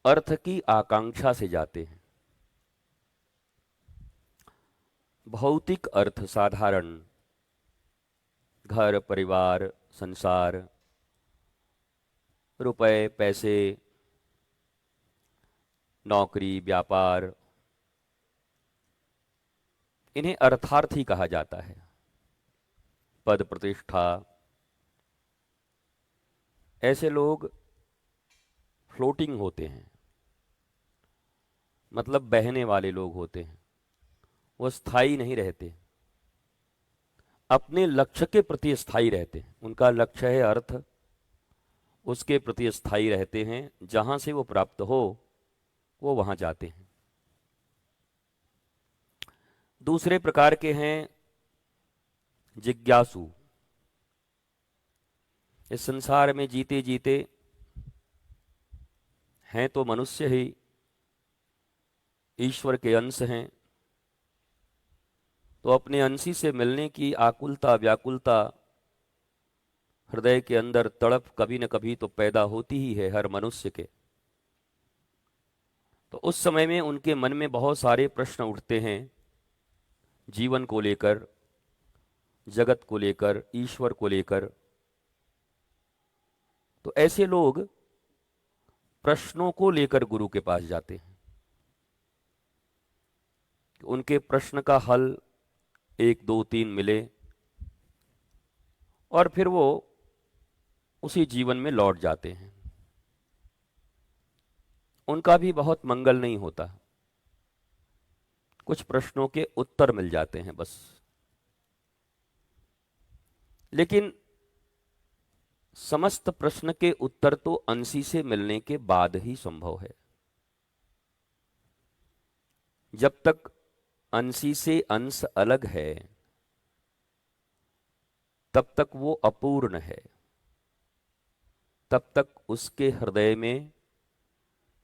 अर्थ की आकांक्षा से जाते हैं। भौतिक अर्थ साधारण, घर परिवार संसार, रुपए पैसे, नौकरी व्यापार, इन्हें अर्थार्थी कहा जाता है। पद प्रतिष्ठा, ऐसे लोग फ्लोटिंग होते हैं, मतलब बहने वाले लोग होते हैं। वो स्थायी नहीं रहते, अपने लक्ष्य के प्रति स्थायी रहते हैं। उनका लक्ष्य है अर्थ, उसके प्रति स्थायी रहते हैं। जहां से वो प्राप्त हो वो वहां जाते हैं। दूसरे प्रकार के हैं जिज्ञासु। इस संसार में जीते जीते हैं तो मनुष्य ही, ईश्वर के अंश हैं, तो अपने अंशी से मिलने की आकुलता व्याकुलता, हृदय के अंदर तड़प कभी न कभी तो पैदा होती ही है हर मनुष्य के। तो उस समय में उनके मन में बहुत सारे प्रश्न उठते हैं, जीवन को लेकर, जगत को लेकर, ईश्वर को लेकर। तो ऐसे लोग प्रश्नों को लेकर गुरु के पास जाते हैं। उनके प्रश्न का हल 1 2 3 मिले और फिर वो उसी जीवन में लौट जाते हैं। उनका भी बहुत मंगल नहीं होता, कुछ प्रश्नों के उत्तर मिल जाते हैं बस। लेकिन समस्त प्रश्न के उत्तर तो अंशी से मिलने के बाद ही संभव है। जब तक अंशी से अंश अलग है तब तक वो अपूर्ण है, तब तक उसके हृदय में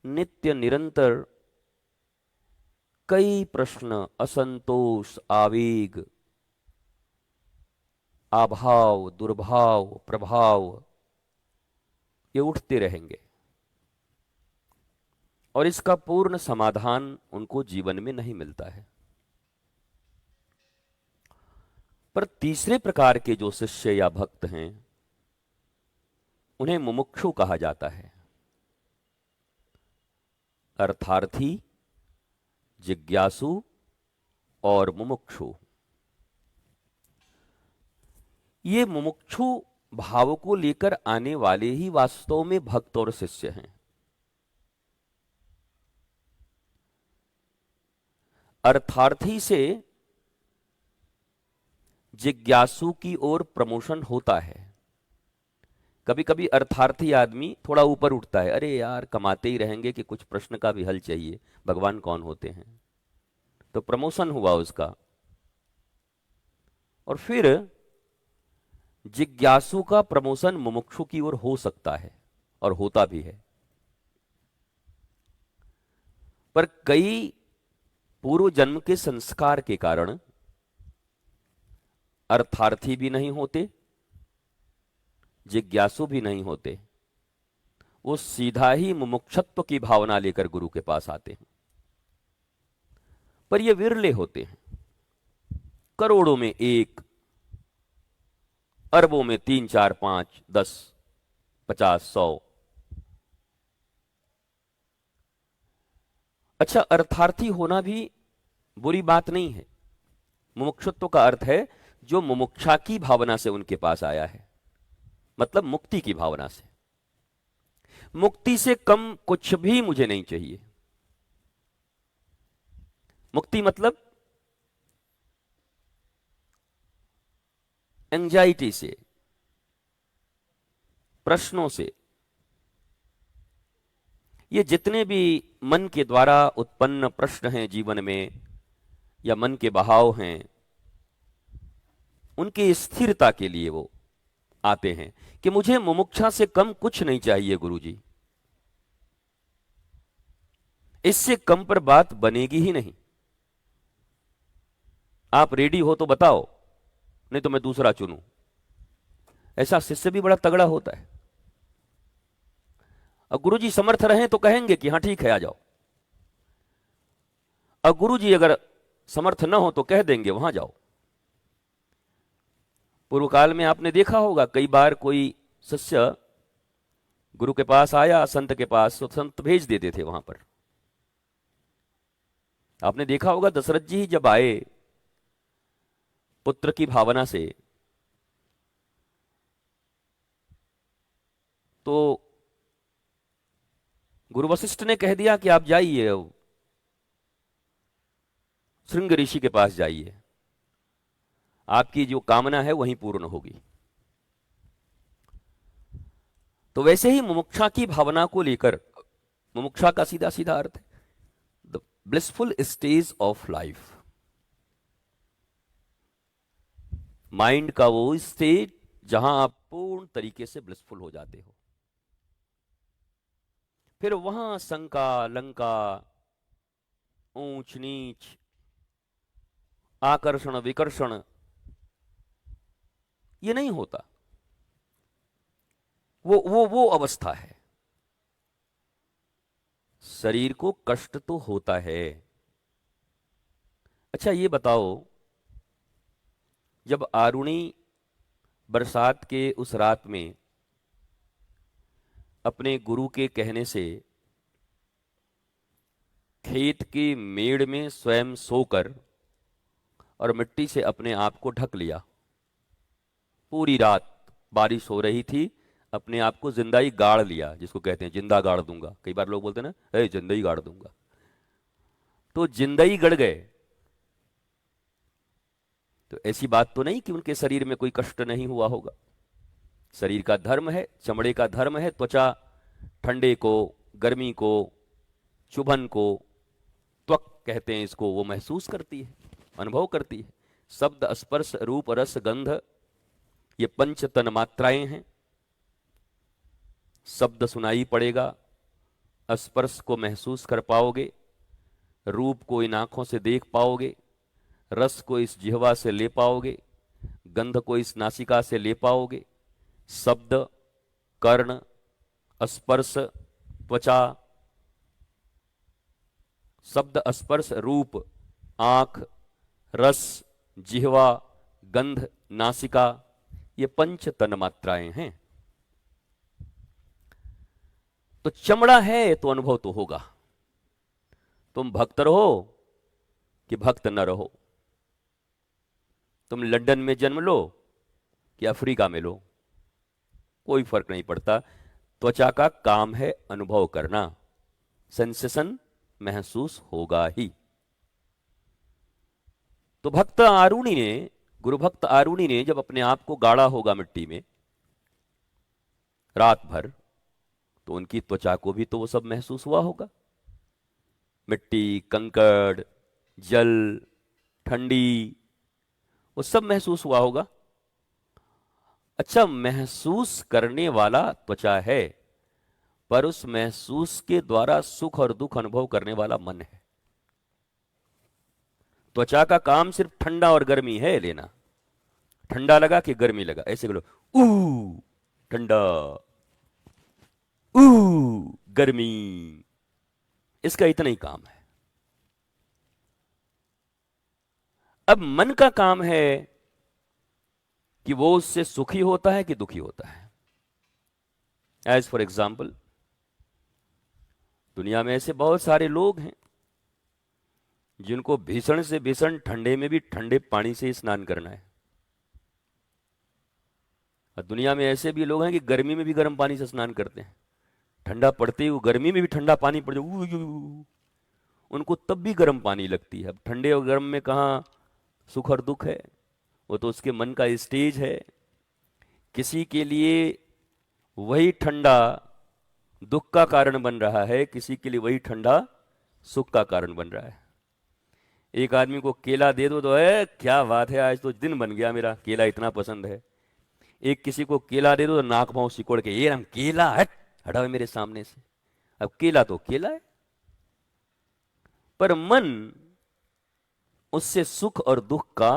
नित्य निरंतर कई प्रश्न, असंतोष, आवेग, आभाव, दुर्भाव, प्रभाव, ये उठते रहेंगे और इसका पूर्ण समाधान उनको जीवन में नहीं मिलता है। पर तीसरे प्रकार के जो शिष्य या भक्त हैं उन्हें मुमुक्षु कहा जाता है। अर्थार्थी, जिज्ञासु और मुमुक्षु, ये मुमुक्षु भाव को लेकर आने वाले ही वास्तव में भक्त और शिष्य हैं। अर्थार्थी से जिज्ञासु की ओर प्रमोशन होता है। कभी कभी अर्थार्थी आदमी थोड़ा ऊपर उठता है, अरे यार कमाते ही रहेंगे कि कुछ प्रश्न का भी हल चाहिए, भगवान कौन होते हैं, तो प्रमोशन हुआ उसका। और फिर जिज्ञासु का प्रमोशन मुमुक्षु की ओर हो सकता है और होता भी है। पर कई पूर्व जन्म के संस्कार के कारण अर्थार्थी भी नहीं होते, जिज्ञासु भी नहीं होते। वो सीधा ही मुमुक्षत्व की भावना लेकर गुरु के पास आते हैं। पर ये विरले होते हैं, करोड़ों में एक, अरबों में 3 4 5 10 50 100। अच्छा, अर्थार्थी होना भी बुरी बात नहीं है। मुमुक्षुत्व का अर्थ है जो मुमुक्षा की भावना से उनके पास आया है, मतलब मुक्ति की भावना से। मुक्ति से कम कुछ भी मुझे नहीं चाहिए। मुक्ति मतलब एंजाइटी से, प्रश्नों से। ये जितने भी मन के द्वारा उत्पन्न प्रश्न हैं जीवन में या मन के बहाव हैं, उनकी स्थिरता के लिए वो आते हैं कि मुझे मुमुक्षा से कम कुछ नहीं चाहिए गुरुजी, इससे कम पर बात बनेगी ही नहीं। आप रेडी हो तो बताओ, नहीं तो मैं दूसरा चुनूं। ऐसा शिष्य भी बड़ा तगड़ा होता है। और गुरुजी समर्थ रहे तो कहेंगे कि हाँ ठीक है आ जाओ, और गुरुजी अगर समर्थ न हो तो कह देंगे वहां जाओ। पूर्व काल में आपने देखा होगा कई बार कोई शिष्य गुरु के पास आया, संत के पास, तो संत भेज देते थे वहां पर। आपने देखा होगा दशरथ जी जब आए पुत्र की भावना से, तो गुरु वशिष्ठ ने कह दिया कि आप जाइए, श्रृंग ऋषि के पास जाइए, आपकी जो कामना है वहीं पूर्ण होगी। तो वैसे ही मुमुक्षा की भावना को लेकर, मुमुक्षा का सीधा सीधा अर्थ है the blissful stage of life, mind का वो स्टेज जहां आप पूर्ण तरीके से ब्लिसफुल हो जाते हो। फिर वहां शंका लंका, ऊंच नीच, आकर्षण विकर्षण ये नहीं होता। वो अवस्था है। शरीर को कष्ट तो होता है। अच्छा ये बताओ, जब आरुणी बरसात के उस रात में अपने गुरु के कहने से खेत के मेड़ में स्वयं सोकर और मिट्टी से अपने आप को ढक लिया, पूरी रात बारिश हो रही थी, अपने आप को जिंदा ही गाड़ लिया, जिसको कहते हैं जिंदा गाड़ दूंगा। कई बार लोग बोलते हैं ना, जिंदा ही गाड़ दूंगा, तो जिंदा ही गड़ गए। तो ऐसी बात तो नहीं कि उनके शरीर में कोई कष्ट नहीं हुआ होगा। शरीर का धर्म है, चमड़े का धर्म है, त्वचा ठंडे को, गर्मी को, चुभन को, त्वक कहते हैं इसको, वो महसूस करती है, अनुभव करती है। शब्द स्पर्श रूप रस गंध ये पंच तन मात्राएं हैं। शब्द सुनाई पड़ेगा, स्पर्श को महसूस कर पाओगे, रूप को इन आंखों से देख पाओगे, रस को इस जिह्वा से ले पाओगे, गंध को इस नासिका से ले पाओगे। शब्द, कर्ण, स्पर्श, त्वचा, शब्द स्पर्श रूप, आंख, रस, जिह्वा, गंध, नासिका ये पंच तन मात्राएं हैं। तो चमड़ा है तो अनुभव तो होगा। तुम भक्त रहो कि भक्त न रहो, तुम लंदन में जन्म लो कि अफ्रीका में लो, कोई फर्क नहीं पड़ता। त्वचा का काम है अनुभव करना, सेंसेशन महसूस होगा ही। तो भक्त आरुणि ने, गुरु भक्त आरुणि ने जब अपने आप को गाड़ा होगा मिट्टी में रात भर, तो उनकी त्वचा को भी तो वो सब महसूस हुआ होगा। मिट्टी, कंकड़, जल, ठंडी, वो सब महसूस हुआ होगा। अच्छा, महसूस करने वाला त्वचा है, पर उस महसूस के द्वारा सुख और दुख अनुभव करने वाला मन है। त्वचा का काम सिर्फ ठंडा और गर्मी है लेना, ठंडा लगा कि गर्मी लगा, ऐसे बोलो ऊ ठंडा, ऊ गर्मी, इसका इतना ही काम है। अब मन का काम है कि वो उससे सुखी होता है कि दुखी होता है। एज फॉर एग्जाम्पल, दुनिया में ऐसे बहुत सारे लोग हैं जिनको भीषण से भीषण ठंडे में भी ठंडे पानी से स्नान करना है। और दुनिया में ऐसे भी लोग हैं कि गर्मी में भी गर्म पानी से स्नान करते हैं, ठंडा पड़ते ही गर्मी में भी ठंडा पानी पड़ जाए उनको तब भी गर्म पानी लगती है। अब ठंडे और गर्म में कहाँ सुख और दुख है, वो तो उसके मन का स्टेज है। किसी के लिए वही ठंडा दुख का कारण बन रहा है, किसी के लिए वही ठंडा सुख का कारण बन रहा है। एक आदमी को केला दे दो तो है क्या बात है, आज तो दिन बन गया मेरा, केला इतना पसंद है। एक किसी को केला दे दो तो नाक पांव सिकोड़ के, ये हम केला हटाओ मेरे सामने से। अब केला तो केला है, पर मन उससे सुख और दुख का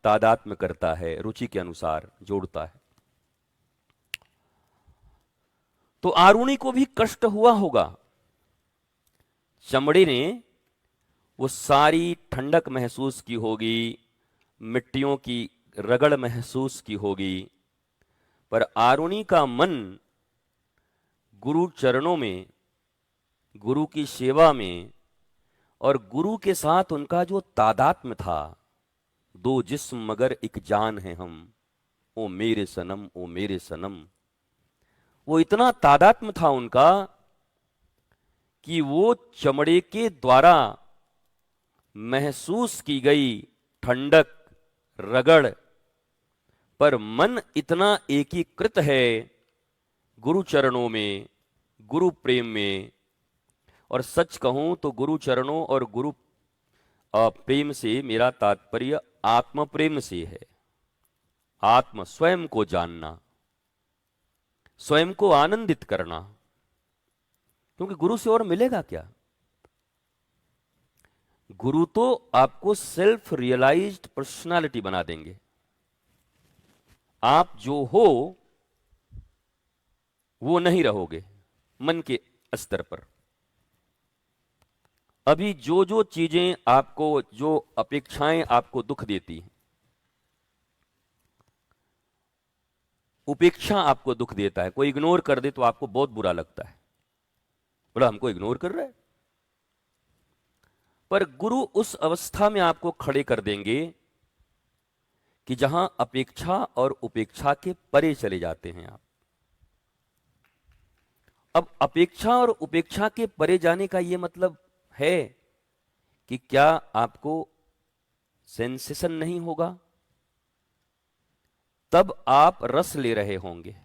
तादात्म्य करता है, रुचि के अनुसार जोड़ता है। तो आरुणि को भी कष्ट हुआ होगा। चमड़े ने वो सारी ठंडक महसूस की होगी, मिट्टियों की रगड़ महसूस की होगी, पर आरुणि का मन गुरु चरणों में, गुरु की सेवा में और गुरु के साथ उनका जो तादात्म्य था, दो जिस्म मगर एक जान है हम, ओ मेरे सनम ओ मेरे सनम, वो इतना तादात्म्य था उनका कि वो चमड़े के द्वारा महसूस की गई ठंडक, रगड़, पर मन इतना एकीकृत है गुरु चरणों में, गुरु प्रेम में। और सच कहूं तो गुरु चरणों और गुरु प्रेम से मेरा तात्पर्य आत्म प्रेम से है। आत्म, स्वयं को जानना, स्वयं को आनंदित करना, क्योंकि गुरु से और मिलेगा क्या? गुरु तो आपको सेल्फ रियलाइज्ड पर्सनालिटी बना देंगे। आप जो हो वो नहीं रहोगे मन के स्तर पर। अभी जो जो चीजें आपको, जो अपेक्षाएं आपको दुख देती हैं, उपेक्षा आपको दुख देता है, कोई इग्नोर कर दे तो आपको बहुत बुरा लगता है, बोला हमको इग्नोर कर रहा है। पर गुरु उस अवस्था में आपको खड़े कर देंगे कि जहां अपेक्षा और उपेक्षा के परे चले जाते हैं आप। अब अपेक्षा और उपेक्षा के परे जाने का यह मतलब है कि क्या आपको सेंसेशन नहीं होगा? तब आप रस ले रहे होंगे।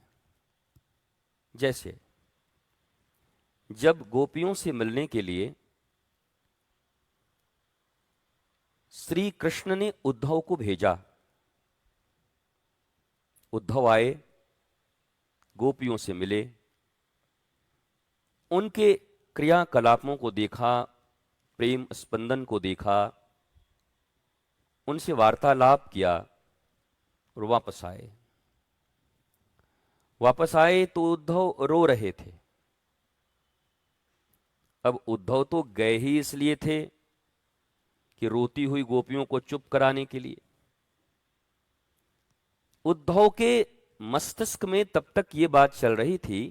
जैसे जब गोपियों से मिलने के लिए श्री कृष्ण ने उद्धव को भेजा, उद्धव आए, गोपियों से मिले, उनके क्रियाकलापों को देखा, प्रेम स्पंदन को देखा, उनसे वार्तालाप किया और वापस आए। वापस आए तो उद्धव रो रहे थे। अब उद्धव तो गए ही इसलिए थे कि रोती हुई गोपियों को चुप कराने के लिए। उद्धव के मस्तिष्क में तब तक ये बात चल रही थी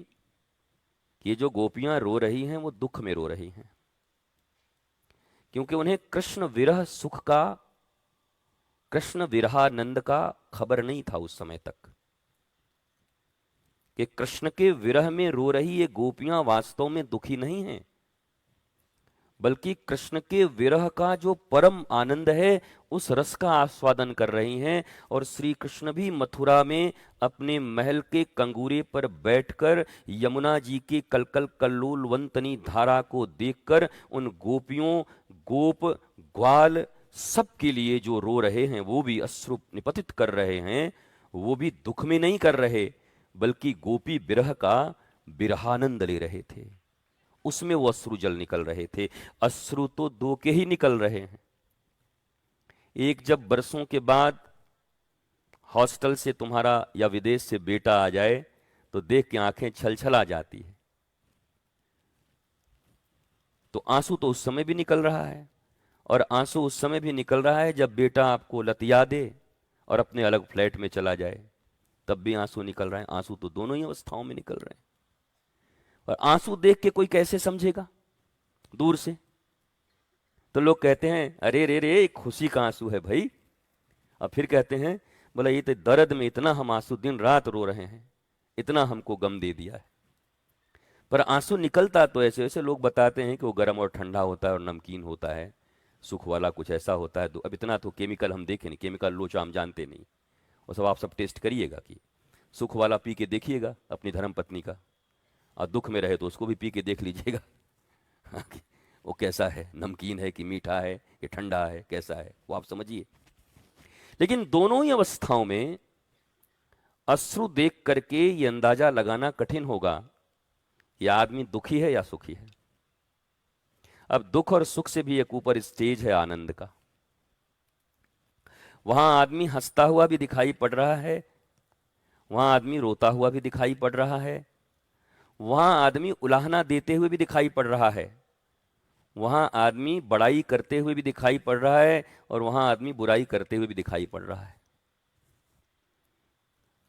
कि ये जो गोपियां रो रही हैं वो दुख में रो रही हैं, क्योंकि उन्हें कृष्ण विरह सुख का, कृष्ण विरहानंद का खबर नहीं था उस समय तक कि कृष्ण के विरह में रो रही ये गोपियां वास्तव में दुखी नहीं हैं, बल्कि कृष्ण के विरह का जो परम आनंद है उस रस का आस्वादन कर रही हैं। और श्री कृष्ण भी मथुरा में अपने महल के कंगूरे पर बैठकर यमुना जी के कलकल कल्लोल वंतनी धारा को देखकर उन गोपियों, गोप, ग्वाल सबके लिए जो रो रहे हैं, वो भी अश्रु निपतित कर रहे हैं, वो भी दुख में नहीं कर रहे, बल्कि गोपी विरह का विरहानंद ले रहे थे। उसमें वो अश्रु जल निकल रहे थे। अश्रु तो दो के ही निकल रहे हैं। एक जब बरसों के बाद हॉस्टल से तुम्हारा या विदेश से बेटा आ जाए तो देख के आंखें छलछला जाती है, तो आंसू तो उस समय भी निकल रहा है, और आंसू उस समय भी निकल रहा है जब बेटा आपको लतिया दे और अपने अलग फ्लैट में चला जाए, तब भी आंसू निकल रहा है। आंसू तो दोनों ही अवस्थाओं में निकल रहे हैं। और आंसू देख के कोई कैसे समझेगा दूर से? तो लोग कहते हैं अरे रे रे खुशी का आंसू है भाई, और फिर कहते हैं बोला ये तो दर्द में इतना हम आंसू दिन रात रो रहे हैं, इतना हमको गम दे दिया है। पर आंसू निकलता तो ऐसे ऐसे लोग बताते हैं कि वो गर्म और ठंडा होता है और नमकीन होता है, सुख वाला कुछ ऐसा होता है। तो अब इतना तो केमिकल हम देखें नहीं, केमिकल लोचा हम जानते नहीं, वो सब आप सब टेस्ट करिएगा कि सुख वाला पी के देखिएगा अपनी धर्म पत्नी का, और दुख में रहे तो उसको भी पी के देख लीजिएगा वो कैसा है, नमकीन है कि मीठा है कि ठंडा है, कैसा है वो आप समझिए। लेकिन दोनों ही अवस्थाओं में अश्रु देख करके ये अंदाजा लगाना कठिन होगा कि आदमी दुखी है या सुखी है। अब दुख और सुख से भी एक ऊपर स्टेज है आनंद का। वहां आदमी हंसता हुआ भी दिखाई पड़ रहा है, वहां आदमी रोता हुआ भी दिखाई पड़ रहा है, वहां आदमी उलाहना देते हुए भी दिखाई पड़ रहा है, वहां आदमी बड़ाई करते हुए भी दिखाई पड़ रहा है, और वहां आदमी बुराई करते हुए भी दिखाई पड़ रहा है।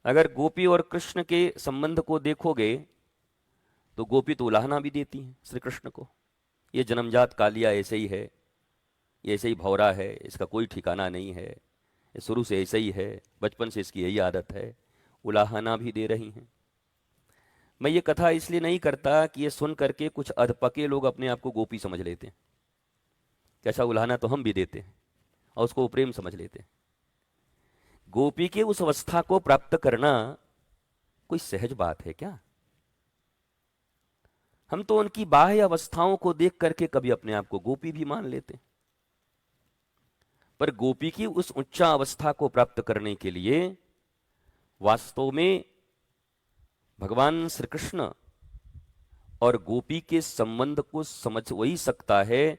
अगर गोपी और कृष्ण के संबंध को देखोगे तो गोपी तो उलाहना भी देती हैं श्री कृष्ण को, ये जन्मजात कालिया ऐसे ही है, ये ऐसे ही भौरा है, इसका कोई ठिकाना नहीं है, ये शुरू से ऐसे ही है, बचपन से इसकी यही आदत है, उलाहना भी दे रही हैं। मैं ये कथा इसलिए नहीं करता कि ये सुन करके कुछ अधपके लोग अपने आप को गोपी समझ लेते हैं, कैसा उलाहना तो हम भी देते हैं और उसको प्रेम समझ लेते हैं। गोपी के उस अवस्था को प्राप्त करना कोई सहज बात है क्या? हम तो उनकी बाह्य अवस्थाओं को देख करके कभी अपने आप को गोपी भी मान लेते हैं, पर गोपी की उस उच्च अवस्था को प्राप्त करने के लिए वास्तव में भगवान श्री कृष्ण और गोपी के संबंध को समझ वही सकता है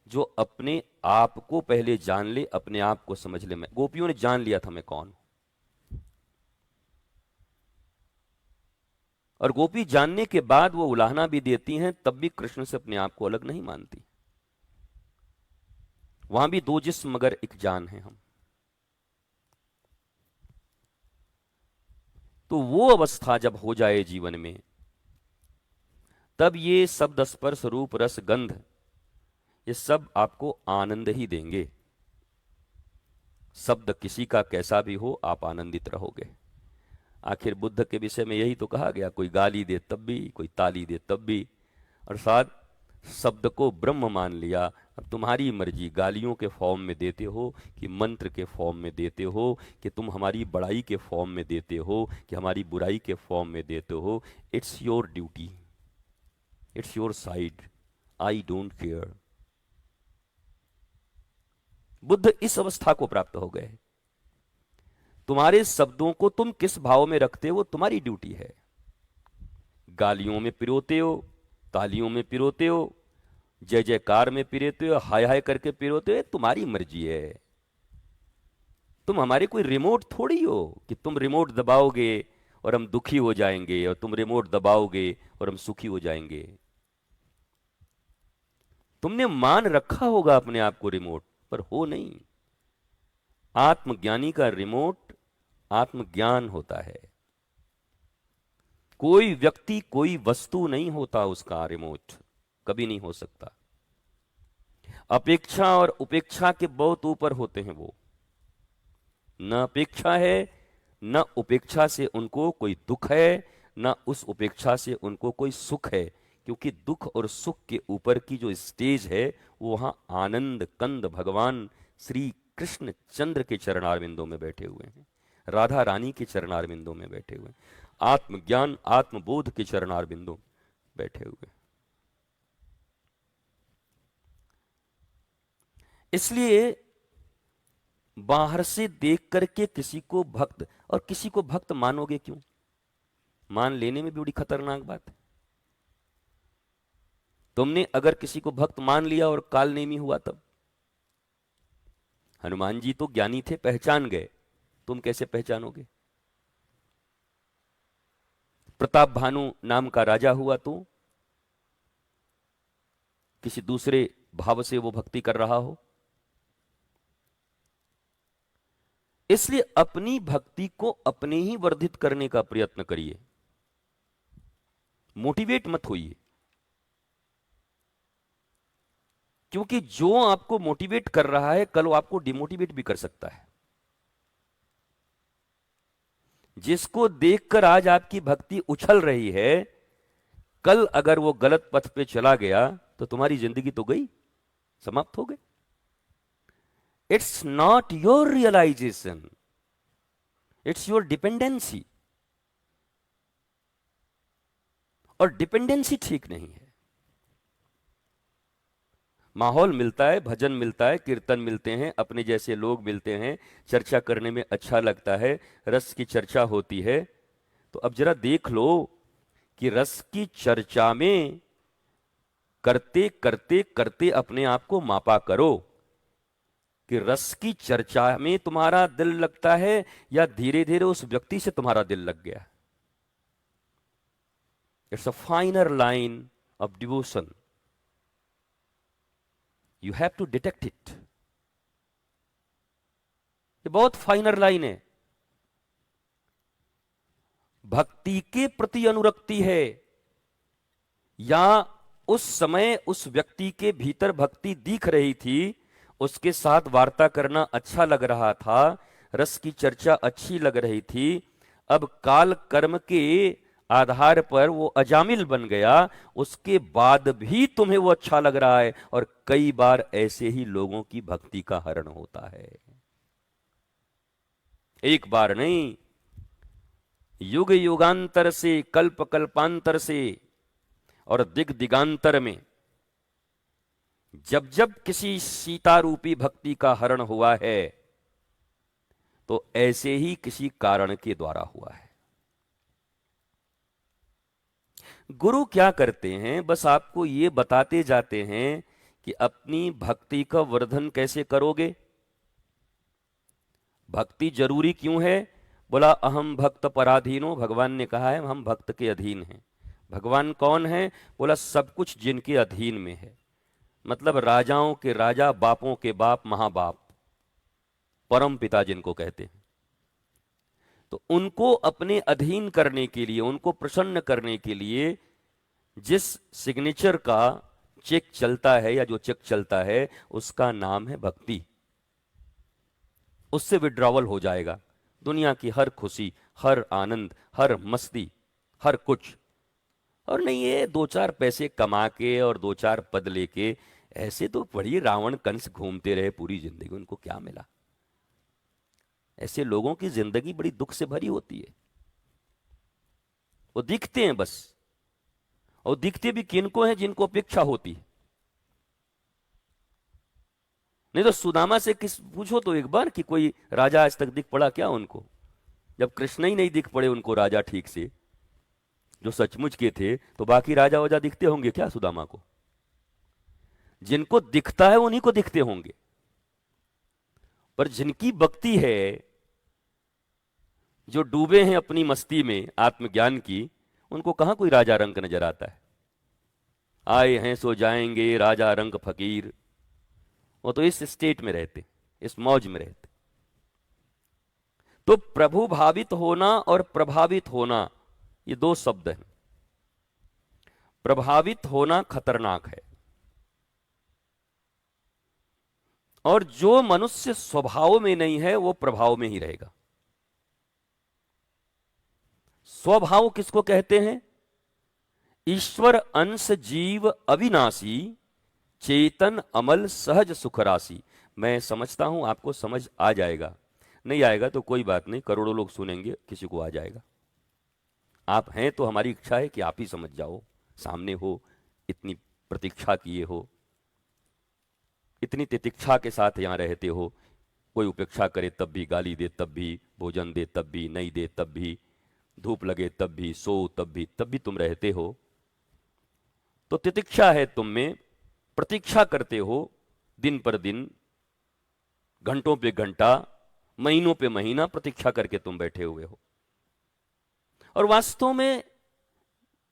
जो अपने आप को पहले जान ले, अपने आप को समझ ले। मैं गोपियों ने जान लिया था मैं कौन हूं, और गोपी जानने के बाद वो उलाहना भी देती हैं, तब भी कृष्ण से अपने आप को अलग नहीं मानती। वहां भी दो जिस्म मगर एक जान है हम। तो वो अवस्था जब हो जाए जीवन में, तब ये शब्द स्पर्श रूप रस गंध ये सब आपको आनंद ही देंगे। शब्द किसी का कैसा भी हो, आप आनंदित रहोगे। आखिर बुद्ध के विषय में यही तो कहा गया, कोई गाली दे तब भी, कोई ताली दे तब भी, अर्थात शब्द को ब्रह्म मान लिया। अब तुम्हारी मर्जी, गालियों के फॉर्म में देते हो कि मंत्र के फॉर्म में देते हो, कि तुम हमारी बड़ाई के फॉर्म में देते हो कि हमारी बुराई के फॉर्म में देते हो। It's your duty, it's your side, I don't care. Buddha इस अवस्था को प्राप्त हो गए। तुम्हारे शब्दों को तुम किस भाव में रखते हो तुम्हारी ड्यूटी है। गालियों में पिरोते हो, तालियों में पिरोते हो, जय जयकार में पिरोते हो, हाय हाय करके पिरोते हो, तुम्हारी मर्जी है। तुम हमारे कोई रिमोट थोड़ी हो कि तुम रिमोट दबाओगे और हम दुखी हो जाएंगे, और तुम रिमोट दबाओगे और हम सुखी हो जाएंगे। तुमने मान रखा होगा अपने आप को रिमोट, पर हो नहीं। आत्मज्ञानी का रिमोट आत्मज्ञान होता है। कोई व्यक्ति, कोई वस्तु नहीं होता उसका रिमोट, कभी नहीं हो सकता। अपेक्षा और उपेक्षा के बहुत ऊपर होते हैं वो। न अपेक्षा है, न उपेक्षा से उनको कोई दुख है, न उस उपेक्षा से उनको कोई सुख है, क्योंकि दुख और सुख के ऊपर की जो स्टेज है वो वहां आनंद कंद भगवान श्री कृष्ण चंद्र के चरणारविंदों में बैठे हुए हैं, राधा रानी के चरणारविंदों में बैठे हुए हैं, आत्मज्ञान आत्मबोध के चरणारविंदों बैठे हुए। इसलिए बाहर से देख करके किसी को भक्त, और किसी को भक्त मानोगे क्यों? मान लेने में भी बड़ी खतरनाक बात है। तुमने अगर किसी को भक्त मान लिया और काल नेमी हुआ तब? हनुमान जी तो ज्ञानी थे, पहचान गए, तुम कैसे पहचानोगे? प्रताप भानु नाम का राजा हुआ तो किसी दूसरे भाव से वो भक्ति कर रहा हो। इसलिए अपनी भक्ति को अपने ही वर्धित करने का प्रयत्न करिए, मोटिवेट मत होइए, क्योंकि जो आपको मोटिवेट कर रहा है कल वो आपको डिमोटिवेट भी कर सकता है। जिसको देखकर आज आपकी भक्ति उछल रही है, कल अगर वो गलत पथ पे चला गया तो तुम्हारी जिंदगी तो गई, समाप्त हो गई। It's not your realization, it's your dependency, और डिपेंडेंसी ठीक नहीं है। माहौल मिलता है, भजन मिलता है, कीर्तन मिलते हैं, अपने जैसे लोग मिलते हैं, चर्चा करने में अच्छा लगता है, रस की चर्चा होती है। तो अब जरा देख लो कि रस की चर्चा में करते करते करते अपने आप को मापा करो कि रस की चर्चा में तुम्हारा दिल लगता है या धीरे धीरे उस व्यक्ति से तुम्हारा दिल लग गया। It's a finer line of devotion. You have to detect it. ये बहुत फाइनर लाइन है. भक्ति के प्रति अनुरक्ति है या उस समय उस व्यक्ति के भीतर भक्ति दिख रही थी, उसके साथ वार्ता करना अच्छा लग रहा था, रस की चर्चा अच्छी लग रही थी. अब काल कर्म के आधार पर वो अजामिल बन गया, उसके बाद भी तुम्हें वो अच्छा लग रहा है. और कई बार ऐसे ही लोगों की भक्ति का हरण होता है. एक बार नहीं, युग युगांतर से, कल्प कल्पांतर से और दिग दिगांतर में जब जब किसी सीता रूपी भक्ति का हरण हुआ है तो ऐसे ही किसी कारण के द्वारा हुआ है. गुरु क्या करते हैं, बस आपको ये बताते जाते हैं कि अपनी भक्ति का वर्धन कैसे करोगे. भक्ति जरूरी क्यों है? बोला अहम भक्त पराधीनो, भगवान ने कहा है हम भक्त के अधीन हैं. भगवान कौन है? बोला सब कुछ जिनके अधीन में है. मतलब राजाओं के राजा, बापों के बाप, महाबाप, परम पिता जिनको कहते हैं. तो उनको अपने अधीन करने के लिए, उनको प्रसन्न करने के लिए जिस सिग्नेचर का चेक चलता है या जो चेक चलता है उसका नाम है भक्ति. उससे विड्रॉवल हो जाएगा दुनिया की हर खुशी, हर आनंद, हर मस्ती, हर कुछ. और नहीं ये दो चार पैसे कमा के और दो चार पद लेके, ऐसे तो बड़ी रावण कंस घूमते रहे पूरी जिंदगी, उनको क्या मिला? ऐसे लोगों की जिंदगी बड़ी दुख से भरी होती है. वो दिखते हैं बस, और दिखते भी किनको हैं? जिनको अपेक्षा होती है. नहीं तो सुदामा से किस पूछो तो एक बार कि कोई राजा आज तक दिख पड़ा क्या उनको? जब कृष्ण ही नहीं दिख पड़े उनको राजा ठीक से, जो सचमुच के थे, तो बाकी राजा वाजा दिखते होंगे क्या सुदामा को? जिनको दिखता है उन्हीं को दिखते होंगे. पर जिनकी भक्ति है, जो डूबे हैं अपनी मस्ती में आत्मज्ञान की, उनको कहां कोई राजा रंक नजर आता है. आए हैं सो जाएंगे राजा रंक फकीर. वो तो इस स्टेट में रहते, इस मौज में रहते. तो प्रभु भावित होना और प्रभावित होना, ये दो शब्द हैं. प्रभावित होना खतरनाक है, और जो मनुष्य स्वभाव में नहीं है वो प्रभाव में ही रहेगा. स्वभाव किसको कहते हैं? ईश्वर अंश जीव अविनाशी, चेतन अमल सहज सुख राशि. मैं समझता हूं आपको समझ आ जाएगा. नहीं आएगा तो कोई बात नहीं, करोड़ों लोग सुनेंगे, किसी को आ जाएगा. आप हैं तो हमारी इच्छा है कि आप ही समझ जाओ, सामने हो, इतनी प्रतीक्षा किए हो, इतनी तितिक्षा के साथ यहां रहते हो. कोई उपेक्षा करे तब भी, गाली दे तब भी, भोजन दे तब भी, नहीं दे तब भी, धूप लगे तब भी, सो तब भी तुम रहते हो. तो तितिक्षा है तुम में, प्रतीक्षा करते हो दिन पर दिन, घंटों पे घंटा, महीनों पे महीना प्रतीक्षा करके तुम बैठे हुए हो. और वास्तव में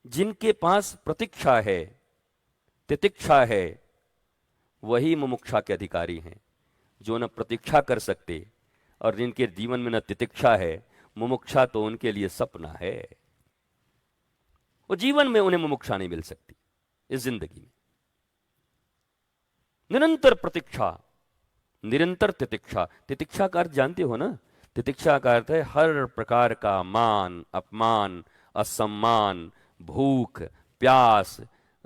जिनके पास प्रतीक्षा है, तितिक्षा है, वही मुमुक्षा के अधिकारी हैं. जो न प्रतीक्षा कर सकते और जिनके जीवन में न तितिक्षा है, मुमुक्षा तो उनके लिए सपना है. वो जीवन में उन्हें मुमुक्षा नहीं मिल सकती इस जिंदगी में. निरंतर प्रतीक्षा, निरंतर तितिक्षा. तितिक्षा का अर्थ जानते हो ना? तितिक्षा का अर्थ है हर प्रकार का मान, अपमान, असम्मान, भूख, प्यास,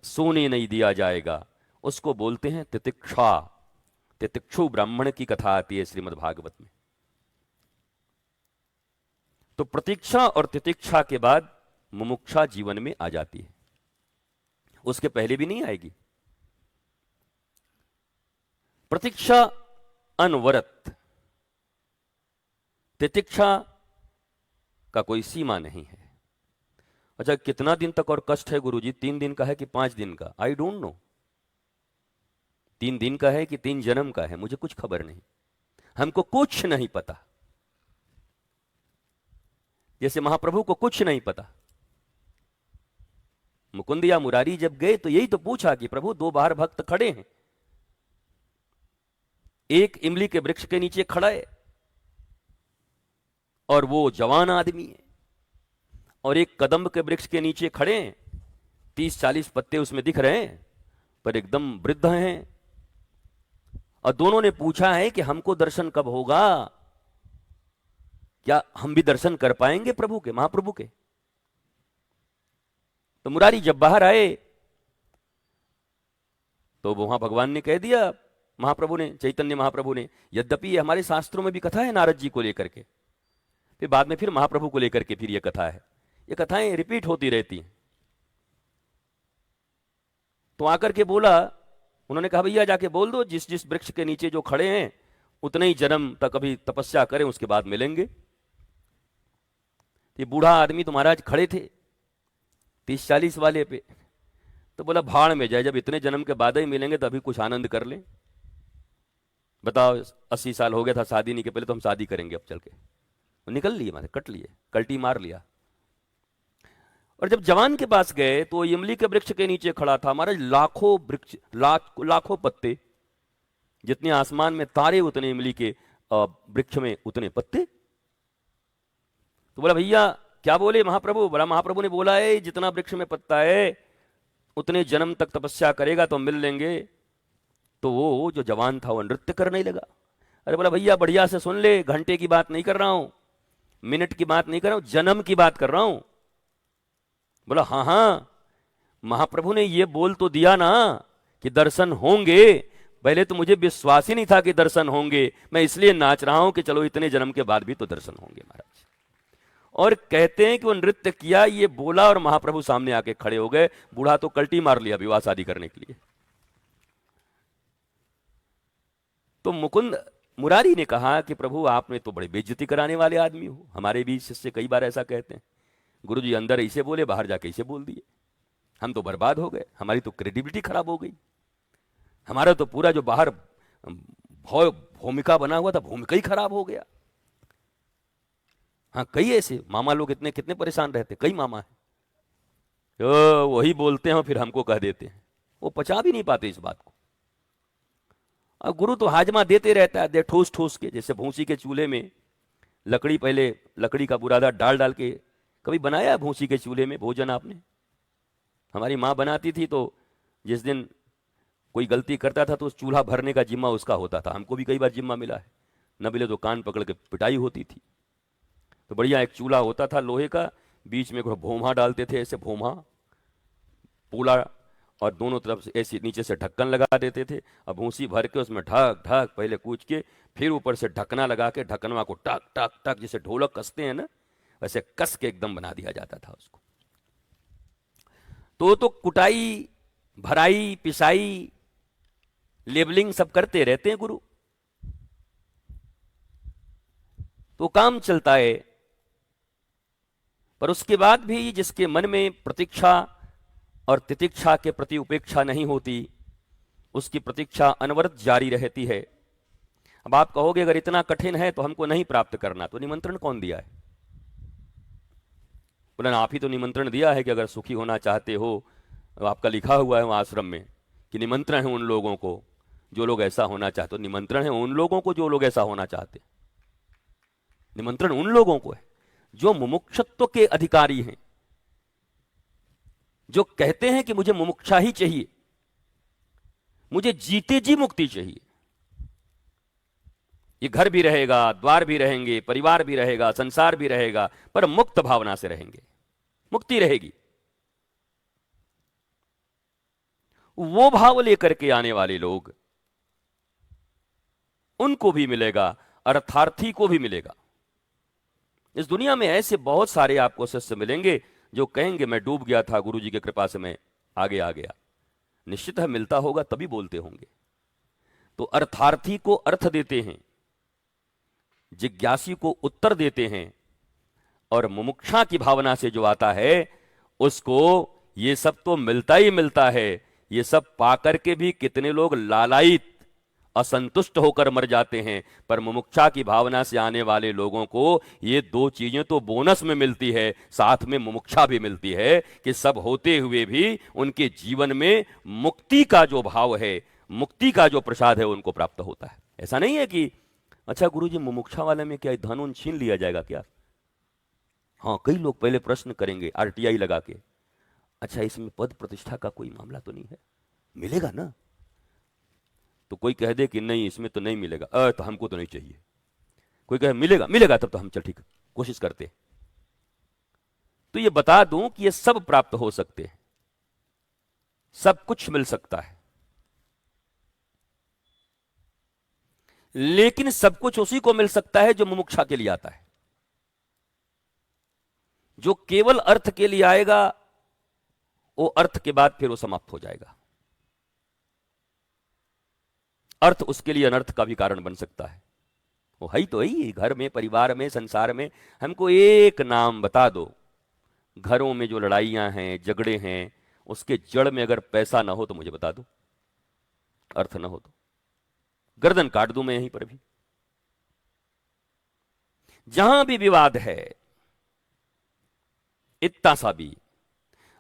सोने नहीं दिया जाएगा, उसको बोलते हैं तितिक्षा. तितिक्षु ब्राह्मण की कथा आती है श्रीमद् भागवत में. तो प्रतीक्षा और तितिक्षा के बाद मुमुक्षा जीवन में आ जाती है. उसके पहले भी नहीं आएगी. प्रतीक्षा अनवरत, तितिक्षा का कोई सीमा नहीं है. अच्छा, कितना दिन तक और कष्ट है गुरुजी? 3 दिन का है कि 5 दिन का? I don't know. 3 दिन का है कि 3 जन्म का है, मुझे कुछ खबर नहीं. हमको कुछ नहीं पता, जैसे महाप्रभु को कुछ नहीं पता. मुकुंद या मुरारी जब गए तो यही तो पूछा कि प्रभु दो बाहर भक्त खड़े हैं, एक इमली के वृक्ष के नीचे खड़ा है और वो जवान आदमी है, और एक कदम्ब के वृक्ष के नीचे खड़े हैं, 30-40 पत्ते उसमें दिख रहे हैं पर एकदम वृद्ध हैं, और दोनों ने पूछा है कि हमको दर्शन कब होगा, क्या हम भी दर्शन कर पाएंगे प्रभु के, महाप्रभु के। तो मुरारी जब बाहर आए तो वहां भगवान ने कह दिया, महाप्रभु ने, चैतन्य महाप्रभु ने, यद्यपि हमारे शास्त्रों में भी कथा है नारद जी को लेकर के, फिर बाद में फिर महाप्रभु को लेकर के फिर ये कथा है, ये कथाएं रिपीट होती रहती हैं। तो आकर के बोला, उन्होंने कहा भैया जाके बोल दो जिस जिस वृक्ष के नीचे जो खड़े हैं उतने ही जन्म तक अभी तपस्या करें, उसके बाद मिलेंगे। ये बूढ़ा आदमी तो महाराज खड़े थे 30-40 वाले पे, तो बोला भाड़ में जाए, जब इतने जन्म के बाद ही मिलेंगे तो अभी कुछ आनंद कर लें। बताओ 80 साल हो गया था शादी नहीं के पहले, तो हम शादी करेंगे अब चल के। निकल लिए, मारे कट लिए, कल्टी मार लिया। और जब जवान के पास गए तो इमली के वृक्ष के नीचे खड़ा था महाराज, लाखों वृक्ष, लाखों पत्ते, जितने आसमान में तारे उतने इमली के वृक्ष में उतने पत्ते। तो बोला भैया क्या बोले महाप्रभु? बोला महाप्रभु ने बोला है जितना वृक्ष में पत्ता है उतने जन्म तक तपस्या करेगा तो मिल लेंगे। तो वो जो जवान था वो नृत्य करने लगा। अरे बोला भैया बढ़िया से सुन ले, घंटे की बात नहीं कर रहा हूं, मिनट की बात नहीं कर रहा हूं, जन्म की बात कर रहा हूं। बोला हाँ हाँ, महाप्रभु ने ये बोल तो दिया ना कि दर्शन होंगे, पहले तो मुझे विश्वास ही नहीं था कि दर्शन होंगे, मैं इसलिए नाच रहा हूं कि चलो इतने जन्म के बाद भी तो दर्शन होंगे महाराज। और कहते हैं कि वो नृत्य किया, ये बोला और महाप्रभु सामने आके खड़े हो गए। बूढ़ा तो कल्टी मार लिया विवाह शादी करने के लिए। तो मुकुंद मुरारी ने कहा कि प्रभु आपने तो बड़े बेइज्जती कराने वाले आदमी हो, हमारे भी शिष्य कई बार ऐसा कहते हैं, गुरुजी अंदर ऐसे बोले बाहर जाके ऐसे बोल दिए, हम तो बर्बाद हो गए, हमारी तो क्रेडिबिलिटी खराब हो गई, हमारा तो पूरा जो बाहर भूमिका बना हुआ था भूमिका ही खराब हो गया। हाँ कई ऐसे मामा लोग इतने कितने परेशान रहते, कई मामा है तो वही बोलते हैं फिर हमको कह देते हैं, वो पचा भी नहीं पाते इस बात को। और गुरु तो हाजमा देते रहता है, दे ठोस ठोस के, जैसे भूसी के चूल्हे में लकड़ी, पहले लकड़ी का बुरादा डाल डाल के, कभी बनाया भूसी के चूल्हे में भोजन आपने? हमारी माँ बनाती थी, तो जिस दिन कोई गलती करता था तो उस चूल्हा भरने का जिम्मा उसका होता था। हमको भी कई बार जिम्मा मिला है, न मिले तो कान पकड़ के पिटाई होती थी। तो बढ़िया एक चूल्हा होता था लोहे का, बीच में भोमा डालते थे, ऐसे भोमा पूला, और दोनों तरफ से ऐसे नीचे से ढक्कन लगा देते थे, और भूसी भर के उसमें ढक ढक पहले कूच के, फिर ऊपर से ढकना लगा के ढक्कनवा को टक टक टक जैसे ढोलक कसते हैं ना, वैसे कस के एकदम बना दिया जाता था उसको। तो कुटाई, भराई, पिसाई, लेबलिंग सब करते रहते हैं गुरु, तो काम चलता है। पर उसके बाद भी जिसके मन में प्रतीक्षा और तितिक्षा के प्रति उपेक्षा नहीं होती, उसकी प्रतीक्षा अनवरत जारी रहती है। अब आप कहोगे अगर इतना कठिन है तो हमको नहीं प्राप्त करना, तो निमंत्रण कौन दिया है? बोला आप ही तो निमंत्रण दिया है कि अगर सुखी होना चाहते हो, आपका लिखा हुआ है वहां आश्रम में कि निमंत्रण है उन लोगों को जो लोग ऐसा होना चाहते हो। निमंत्रण है उन लोगों को जो लोग ऐसा होना चाहते, निमंत्रण उन लोगों को है जो मुमुक्षुत्व के अधिकारी हैं, जो कहते हैं कि मुझे मुमुक्षा ही चाहिए, मुझे जीते जी मुक्ति चाहिए। ये घर भी रहेगा, द्वार भी रहेंगे, परिवार भी रहेगा, संसार भी रहेगा, पर मुक्त भावना से रहेंगे, मुक्ति रहेगी। वो भाव लेकर के आने वाले लोग, उनको भी मिलेगा, अर्थार्थी को भी मिलेगा। इस दुनिया में ऐसे बहुत सारे आपको शिष्य मिलेंगे जो कहेंगे मैं डूब गया था, गुरुजी की कृपा से मैं आगे आ गया। निश्चित है मिलता होगा तभी बोलते होंगे। तो अर्थार्थी को अर्थ देते हैं, जिज्ञासी को उत्तर देते हैं, और मुमुक्षा की भावना से जो आता है उसको ये सब तो मिलता ही मिलता है। ये सब पाकर के भी कितने लोग लालायित असंतुष्ट होकर मर जाते हैं। पर मुमुक्षा की भावना से आने वाले लोगों को ये दो चीजें तो बोनस में मिलती है, साथ में मुमुक्षा भी मिलती है कि सब होते हुए भी उनके जीवन में मुक्ति का जो भाव है, मुक्ति का जो प्रसाद है, उनको प्राप्त होता है। ऐसा नहीं है कि अच्छा गुरुजी मुमुक्षा वाले में क्या धन उन छीन लिया जाएगा क्या? हाँ, कई लोग पहले प्रश्न करेंगे आरटीआई लगा के, अच्छा इसमें पद प्रतिष्ठा का कोई मामला तो नहीं है, मिलेगा ना? तो कोई कह दे कि नहीं इसमें तो नहीं मिलेगा, तो हमको तो नहीं चाहिए। कोई कहे मिलेगा, मिलेगा तब तो हम चल ठीक कोशिश करते। तो ये बता दूं कि ये सब प्राप्त हो सकते हैं, सब कुछ मिल सकता है, लेकिन सब कुछ उसी को मिल सकता है जो मुमुक्षा के लिए आता है। जो केवल अर्थ के लिए आएगा, वो अर्थ के बाद फिर वो समाप्त हो जाएगा। अर्थ उसके लिए अनर्थ का भी कारण बन सकता है। वो है तो ही घर में, परिवार में, संसार में। हमको एक नाम बता दो, घरों में जो लड़ाइयां हैं, झगड़े हैं, उसके जड़ में अगर पैसा ना हो तो मुझे बता दो, अर्थ ना हो तो गर्दन काट दूं मैं यहीं पर भी। जहां भी विवाद है, इतना सा भी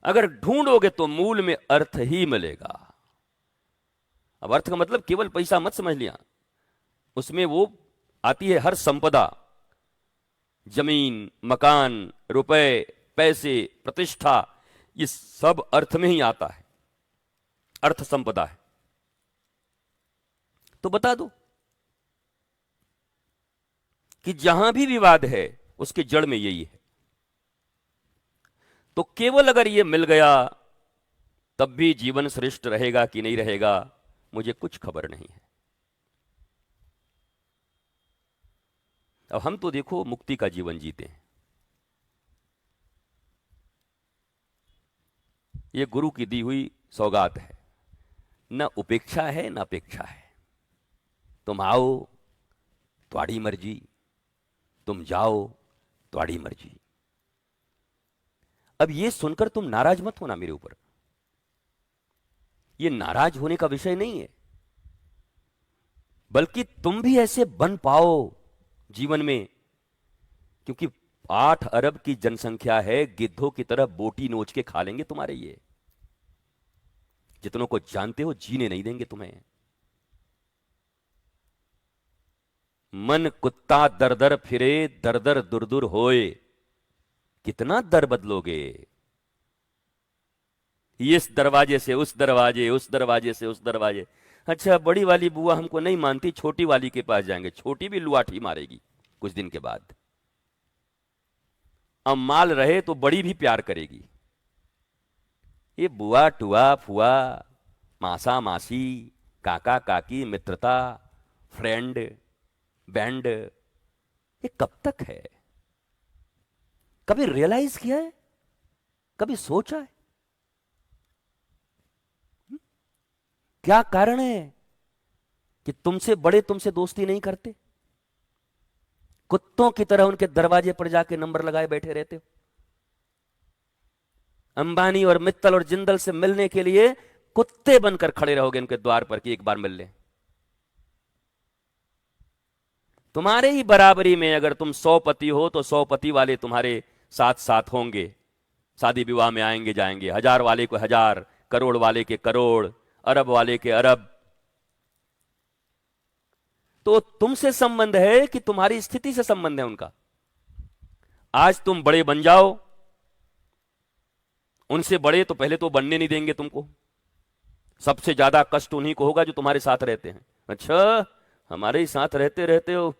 अगर ढूंढोगे तो मूल में अर्थ ही मिलेगा। अब अर्थ का मतलब केवल पैसा मत समझ लिया, उसमें वो आती है हर संपदा, जमीन, मकान, रुपए, पैसे, प्रतिष्ठा, ये सब अर्थ में ही आता है, अर्थ संपदा है। तो बता दो कि जहां भी विवाद है उसके जड़ में यही है। तो केवल अगर ये मिल गया तब भी जीवन श्रेष्ठ रहेगा कि नहीं रहेगा, मुझे कुछ खबर नहीं है। अब हम तो देखो मुक्ति का जीवन जीते हैं। ये गुरु की दी हुई सौगात है, न उपेक्षा है न अपेक्षा है। तुम आओ तुम्हारी मर्जी, तुम जाओ तुम्हारी मर्जी। अब ये सुनकर तुम नाराज मत होना मेरे ऊपर, ये नाराज होने का विषय नहीं है, बल्कि तुम भी ऐसे बन पाओ जीवन में, क्योंकि 8 अरब की जनसंख्या है, गिद्धों की तरह बोटी नोच के खा लेंगे तुम्हारे ये। जितनों को जानते हो जीने नहीं देंगे तुम्हें। मन कुत्ता दर दर फिरे, दर दर दुर दुर होए, कितना दर बदलोगे? इस दरवाजे से उस दरवाजे, उस दरवाजे से उस दरवाजे। अच्छा बड़ी वाली बुआ हमको नहीं मानती, छोटी वाली के पास जाएंगे, छोटी भी लुआठी मारेगी कुछ दिन के बाद। अब माल रहे तो बड़ी भी प्यार करेगी। ये बुआ टुआ फुआ, मासा मासी, काका काकी, मित्रता, फ्रेंड, बैंड, ये कब तक है? कभी रियलाइज किया है? कभी सोचा है? क्या कारण है कि तुमसे बड़े तुमसे दोस्ती नहीं करते, कुत्तों की तरह उनके दरवाजे पर जाके नंबर लगाए बैठे रहते हो? अंबानी और मित्तल और जिंदल से मिलने के लिए कुत्ते बनकर खड़े रहोगे उनके द्वार पर कि एक बार मिल ले। तुम्हारे ही बराबरी में अगर तुम 100 पति हो तो 100 पति वाले तुम्हारे साथ साथ होंगे, शादी विवाह में आएंगे जाएंगे। 1000 वाले को 1000, करोड़ वाले के करोड़, अरब वाले के अरब। तो तुमसे संबंध है कि तुम्हारी स्थिति से संबंध है उनका? आज तुम बड़े बन जाओ, उनसे बड़े तो पहले तो बनने नहीं देंगे तुमको। सबसे ज्यादा कष्ट उन्हीं को होगा जो तुम्हारे साथ रहते हैं। अच्छा हमारे ही साथ रहते रहते हो,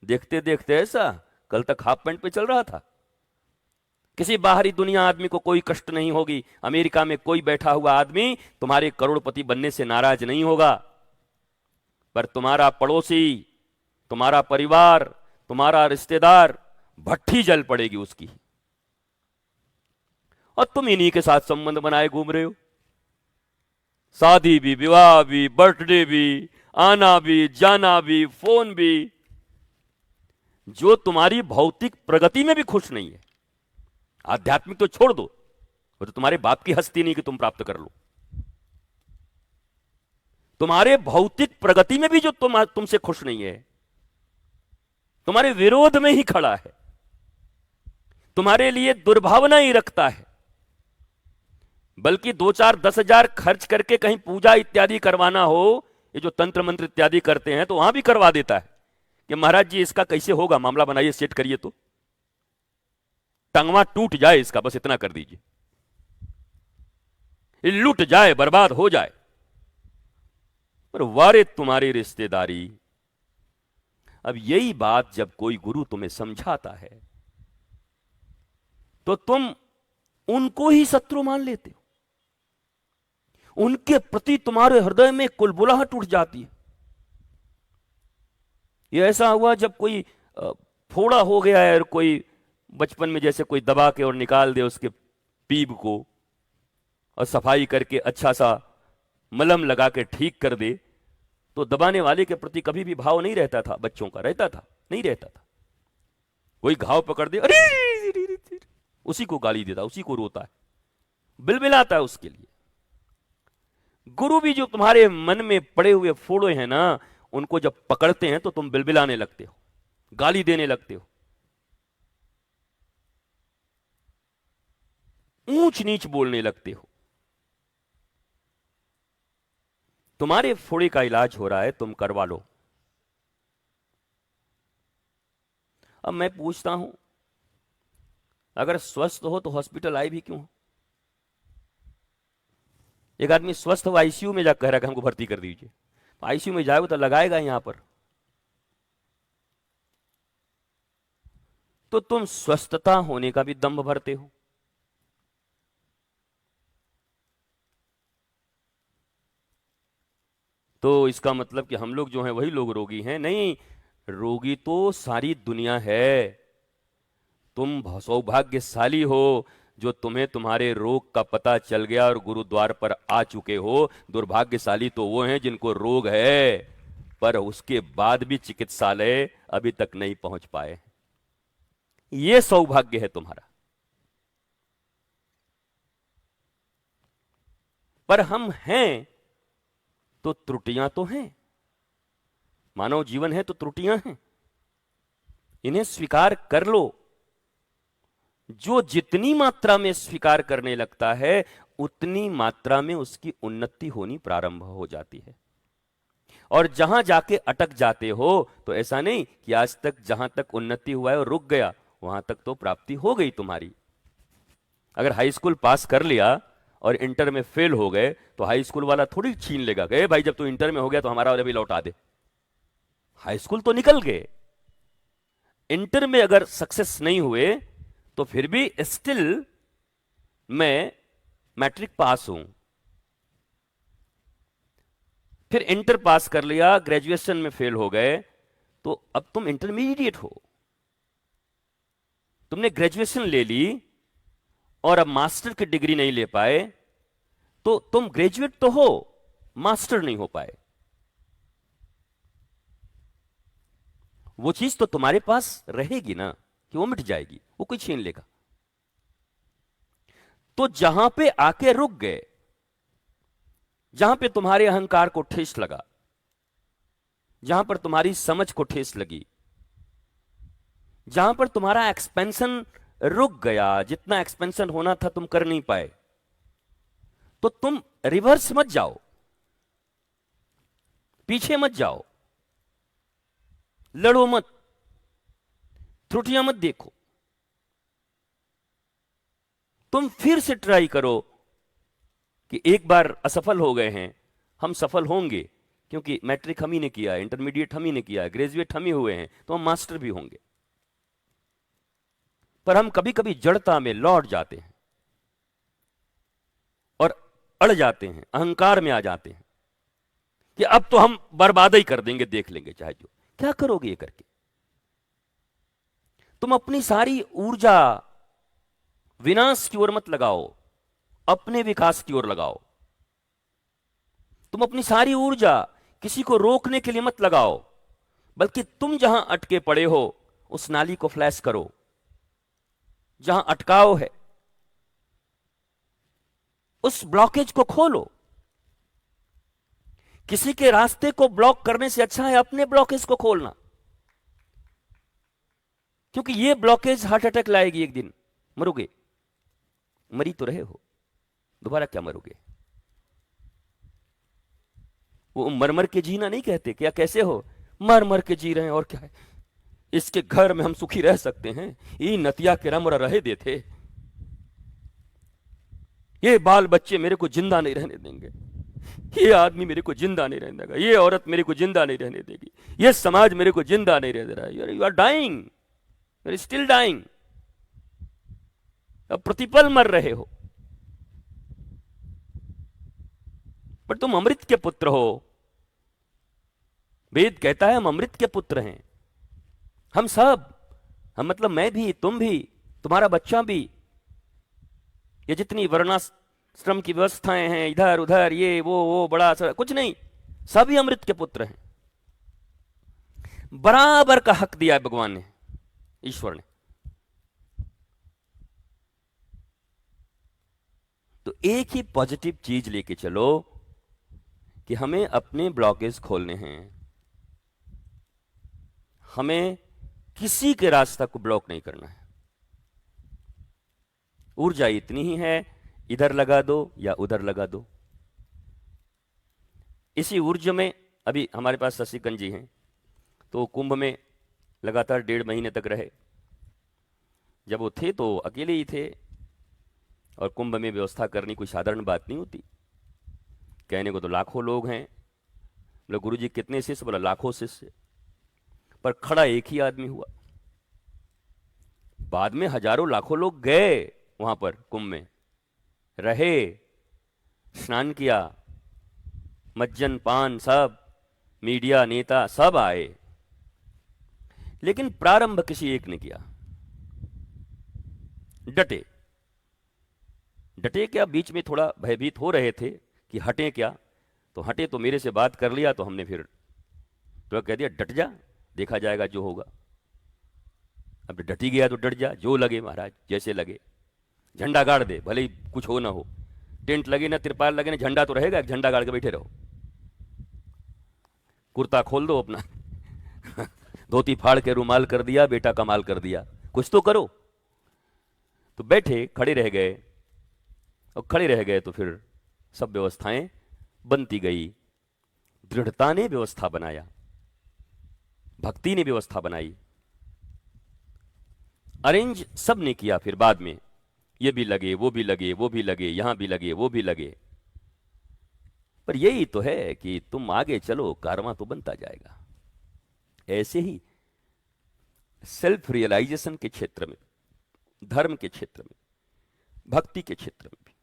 देखते देखते ऐसा, कल तक हाफ पैंट पे चल रहा था। किसी बाहरी दुनिया आदमी को कोई कष्ट नहीं होगी। अमेरिका में कोई बैठा हुआ आदमी तुम्हारे करोड़पति बनने से नाराज नहीं होगा, पर तुम्हारा पड़ोसी, तुम्हारा परिवार, तुम्हारा रिश्तेदार, भट्ठी जल पड़ेगी उसकी, और तुम इन्हीं के साथ संबंध बनाए घूम रहे हो। शादी भी, विवाह भी, बर्थडे भी, आना भी, जाना भी, फोन भी, जो तुम्हारी भौतिक प्रगति में भी खुश नहीं है। आध्यात्मिक तो छोड़ दो, वो तो तुम्हारे बाप की हस्ती नहीं कि तुम प्राप्त कर लो। तुम्हारे भौतिक प्रगति में भी जो तुमसे खुश नहीं है, तुम्हारे विरोध में ही खड़ा है, तुम्हारे लिए दुर्भावना ही रखता है, बल्कि 2-4-10 हजार खर्च करके कहीं पूजा इत्यादि करवाना हो, ये जो तंत्र मंत्र इत्यादि करते हैं, तो वहां भी करवा देता है कि महाराज जी इसका कैसे होगा, मामला बनाइए, सेट करिए, तो टंगवा टूट जाए इसका, बस इतना कर दीजिए, लूट जाए, बर्बाद हो जाए। पर वारे तुम्हारी रिश्तेदारी। अब यही बात जब कोई गुरु तुम्हें समझाता है तो तुम उनको ही शत्रु मान लेते हो, उनके प्रति तुम्हारे हृदय में कुलबुलाहट उठ जाती है। ये ऐसा हुआ जब कोई फोड़ा हो गया है और कोई बचपन में जैसे कोई दबा के और निकाल दे उसके पीप को और सफाई करके अच्छा सा मलम लगा के ठीक कर दे, तो दबाने वाले के प्रति कभी भी भाव नहीं रहता था, बच्चों का रहता था नहीं रहता था। कोई घाव पकड़ दे, अरे उसी को गाली देता, उसी को रोता है, बिलबिलाता है उसके लिए। गुरु भी जो तुम्हारे मन में पड़े हुए फोड़े हैं ना, उनको जब पकड़ते हैं तो तुम बिलबिलाने लगते हो, गाली देने लगते हो, ऊंच नीच बोलने लगते हो। तुम्हारे फोड़े का इलाज हो रहा है, तुम करवा लो। अब मैं पूछता हूं, अगर स्वस्थ हो तो हॉस्पिटल आए भी क्यों? एक आदमी स्वस्थ हो, आईसीयू में जाकर कह रहा है कि हमको भर्ती कर दीजिए, आईसीयू में जाएगा तो लगाएगा यहां पर। तो तुम स्वस्थता होने का भी दंभ भरते हो। तो इसका मतलब कि हम लोग जो हैं वही लोग रोगी हैं? नहीं, रोगी तो सारी दुनिया है। तुम सौभाग्यशाली हो जो तुम्हें तुम्हारे रोग का पता चल गया और गुरुद्वार पर आ चुके हो। दुर्भाग्यशाली तो वो हैं जिनको रोग है पर उसके बाद भी चिकित्सालय अभी तक नहीं पहुंच पाए। ये सौभाग्य है तुम्हारा। पर हम हैं तो त्रुटियां तो हैं, मानव जीवन है तो त्रुटियां हैं, इन्हें स्वीकार कर लो। जो जितनी मात्रा में स्वीकार करने लगता है उतनी मात्रा में उसकी उन्नति होनी प्रारंभ हो जाती है। और जहां जाके अटक जाते हो तो ऐसा नहीं कि आज तक जहां तक उन्नति हुआ है और रुक गया, वहां तक तो प्राप्ति हो गई तुम्हारी। अगर हाई स्कूल पास कर लिया और इंटर में फेल हो गए तो हाई स्कूल वाला थोड़ी छीन लेगा कि भाई जब तू इंटर में हो गया तो हमारा वाला भी लौटा दे। हाई स्कूल तो निकल गए, इंटर में अगर सक्सेस नहीं हुए तो फिर भी स्टिल मैं मैट्रिक पास हूं। फिर इंटर पास कर लिया, ग्रेजुएशन में फेल हो गए तो अब तुम इंटरमीडिएट हो। तुमने ग्रेजुएशन ले ली और अब मास्टर की डिग्री नहीं ले पाए तो तुम ग्रेजुएट तो हो, मास्टर नहीं हो पाए। वो चीज तो तुम्हारे पास रहेगी ना कि वो मिट जाएगी, वो कोई छीन लेगा। तो जहां पे आके रुक गए, जहां पे तुम्हारे अहंकार को ठेस लगा, जहां पर तुम्हारी समझ को ठेस लगी, जहां पर तुम्हारा एक्सपेंशन रुक गया, जितना एक्सपेंशन होना था तुम कर नहीं पाए, तो तुम रिवर्स मत जाओ, पीछे मत जाओ, लड़ो मत, त्रुटियां मत देखो। तुम फिर से ट्राई करो कि एक बार असफल हो गए हैं, हम सफल होंगे क्योंकि मैट्रिक हम ही ने किया है, इंटरमीडिएट हम ही ने किया है, ग्रेजुएट हम ही हुए हैं, तो हम मास्टर भी होंगे। पर हम कभी कभी जड़ता में लौट जाते हैं और अड़ जाते हैं, अहंकार में आ जाते हैं कि अब तो हम बर्बाद ही कर देंगे, देख लेंगे चाहे जो। क्या करोगे ये करके? तुम अपनी सारी ऊर्जा विनाश की ओर मत लगाओ, अपने विकास की ओर लगाओ। तुम अपनी सारी ऊर्जा किसी को रोकने के लिए मत लगाओ, बल्कि तुम जहां अटके पड़े हो उस नाली को फ्लैश करो, जहां अटकाव है उस ब्लॉकेज को खोलो किसी के रास्ते को ब्लॉक करने से अच्छा है अपने ब्लॉकेज को खोलना, क्योंकि ये ब्लॉकेज हार्ट अटैक लाएगी एक दिन, मरोगे। मरी तो रहे हो, दोबारा क्या मरोगे। वो मर मर के जीना नहीं कहते, क्या कैसे हो, मर मर के जी रहे हैं और क्या है, इसके घर में हम सुखी रह सकते हैं, ये नतिया के रमरा रहे देते, ये बाल बच्चे मेरे को जिंदा नहीं रहने देंगे, ये आदमी मेरे को जिंदा नहीं रहने देगा, ये औरत मेरे को जिंदा नहीं रहने देगी, ये समाज मेरे को जिंदा नहीं रह दे रहा है। You are dying, you are still dying. अब प्रतिपल मर रहे हो, पर तुम अमृत के पुत्र हो। वेद कहता है हम अमृत के पुत्र हैं, हम सब, हम मतलब मैं भी, तुम भी, तुम्हारा बच्चा भी, ये जितनी वर्णाश्रम की व्यवस्थाएं हैं इधर उधर, ये वो बड़ा कुछ नहीं, सभी अमृत के पुत्र हैं। बराबर का हक दिया है भगवान ने, ईश्वर ने। तो एक ही पॉजिटिव चीज लेके चलो कि हमें अपने ब्लॉकेज खोलने हैं, हमें किसी के रास्ता को ब्लॉक नहीं करना है। ऊर्जा इतनी ही है, इधर लगा दो या उधर लगा दो। इसी ऊर्जा में अभी हमारे पास शशिकंठ जी हैं, तो कुंभ में लगातार 1.5 महीने तक रहे। जब वो थे तो अकेले ही थे, और कुंभ में व्यवस्था करनी कोई साधारण बात नहीं होती। कहने को तो लाखों लोग हैं, बोले गुरु जी कितने शिष्य, बोला लाखों शिष्य, पर खड़ा एक ही आदमी हुआ। बाद में हजारों लाखों लोग गए वहां पर, कुंभ में रहे, स्नान किया, मज्जन पान सब, मीडिया नेता सब आए, लेकिन प्रारंभ किसी एक ने किया। डटे डटे क्या, बीच में थोड़ा भयभीत हो रहे थे कि हटें क्या, तो हटे तो मेरे से बात कर लिया, तो हमने फिर तो कह दिया डट जा, देखा जाएगा जो होगा। अब डटी गया तो डट जा, जो लगे महाराज, जैसे लगे, झंडा गाड़ दे, भले ही कुछ हो ना हो, टेंट लगे ना, तिरपाल लगे ना, झंडा तो रहेगा, झंडा गाड़ के बैठे रहो, कुर्ता खोल दो अपना धोती फाड़ के रुमाल कर दिया, बेटा कमाल कर दिया, कुछ तो करो। तो बैठे, खड़े रह गए, और खड़े रह गए तो फिर सब व्यवस्थाएं बनती गई। दृढ़ता ने व्यवस्था बनाया, भक्ति ने व्यवस्था बनाई, अरेंज सब ने किया। फिर बाद में ये भी लगे, वो भी लगे, वो भी लगे, यहां भी लगे, वो भी लगे, पर यही तो है कि तुम आगे चलो, कारवां तो बनता जाएगा। ऐसे ही सेल्फ रियलाइजेशन के क्षेत्र में, धर्म के क्षेत्र में, भक्ति के क्षेत्र में भी,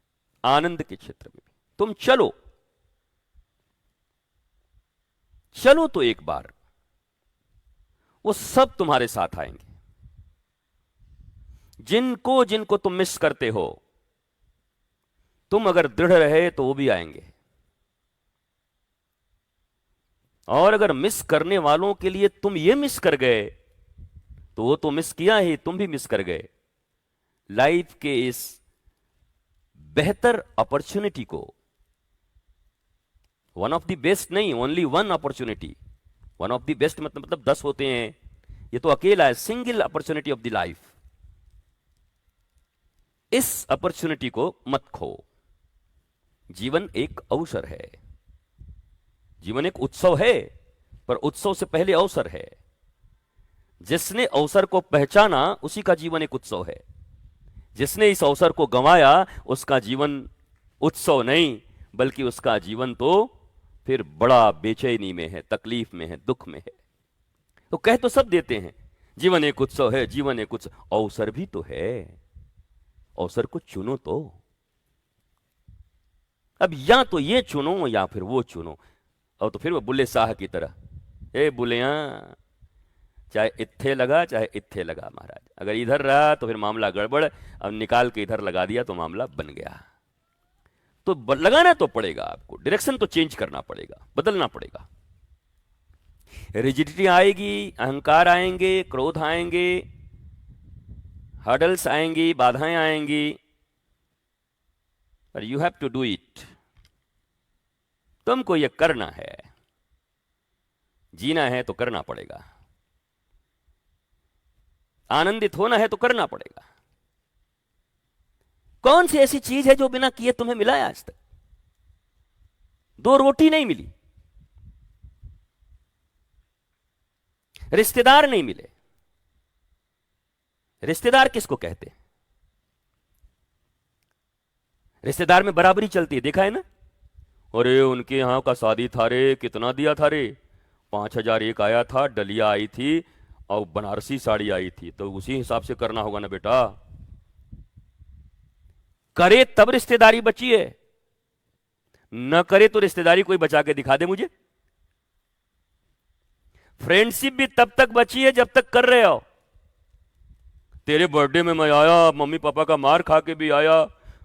आनंद के क्षेत्र में भी तुम चलो, चलो तो एक बार वो सब तुम्हारे साथ आएंगे। जिनको जिनको तुम मिस करते हो, तुम अगर दृढ़ रहे तो वो भी आएंगे, और अगर मिस करने वालों के लिए तुम ये मिस कर गए तो वो तो मिस किया ही, तुम भी मिस कर गए। लाइफ के इस बेहतर अपॉर्चुनिटी को, वन ऑफ द बेस्ट नहीं, only one opportunity, one of the best मतलब 10 होते हैं, ये तो अकेला है, single opportunity of the life. इस अपॉर्चुनिटी को मत खो। जीवन एक अवसर है, जीवन एक उत्सव है, पर उत्सव से पहले अवसर है। जिसने अवसर को पहचाना उसी का जीवन एक उत्सव है, जिसने इस अवसर को गंवाया उसका जीवन उत्सव नहीं, बल्कि उसका जीवन तो फिर बड़ा बेचैनी में है, तकलीफ में है, दुख में है। तो कह तो सब देते हैं जीवन एक उत्सव है, जीवन एक उत्सव, अवसर भी तो है, अवसर को चुनो तो। अब या तो ये चुनो या फिर वो चुनो। और तो फिर वो बुल्ले शाह की तरह, ए बुलिया, चाहे इत्थे लगा चाहे इत्थे लगा महाराज, अगर इधर रहा तो फिर मामला गड़बड़, अब निकाल के इधर लगा दिया तो मामला बन गया। तो लगाना तो पड़ेगा आपको, डायरेक्शन तो चेंज करना पड़ेगा, बदलना पड़ेगा। रिजिडिटी आएगी, अहंकार आएंगे, क्रोध आएंगे, हर्डल्स आएंगी, बाधाएं आएंगी, पर you have to do it. तुमको ये करना है, जीना है तो करना पड़ेगा, आनंदित होना है तो करना पड़ेगा। कौन सी ऐसी चीज है जो बिना किए तुम्हें मिला है आज तक? 2 रोटी नहीं मिली, रिश्तेदार नहीं मिले। रिश्तेदार किसको कहते हैं? रिश्तेदार में बराबरी चलती है, देखा है ना? अरे उनके यहां का शादी था रे, कितना दिया था रे? 5,000 एक आया था, डलिया आई थी और बनारसी साड़ी आई थी, तो उसी हिसाब से करना होगा ना बेटा। करे तब रिश्तेदारी बची है, न करे तो रिश्तेदारी कोई बचा के दिखा दे मुझे। फ्रेंडशिप भी तब तक बची है जब तक कर रहे हो। तेरे बर्थडे में मैं आया, मम्मी पापा का मार खा के भी आया,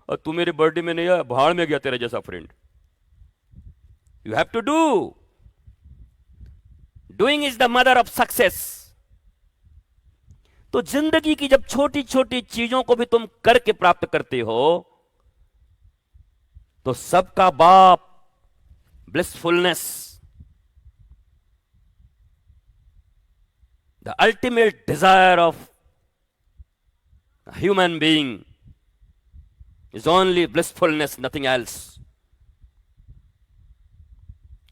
और तू मेरे बर्थडे में नहीं आया, भाड़ में गया तेरा जैसा friend. You have to do, doing is the mother of success. तो जिंदगी की जब छोटी छोटी चीजों को भी तुम करके प्राप्त करते हो, तो सबका बाप blissfulness, the ultimate desire of human being is only blissfulness, nothing else.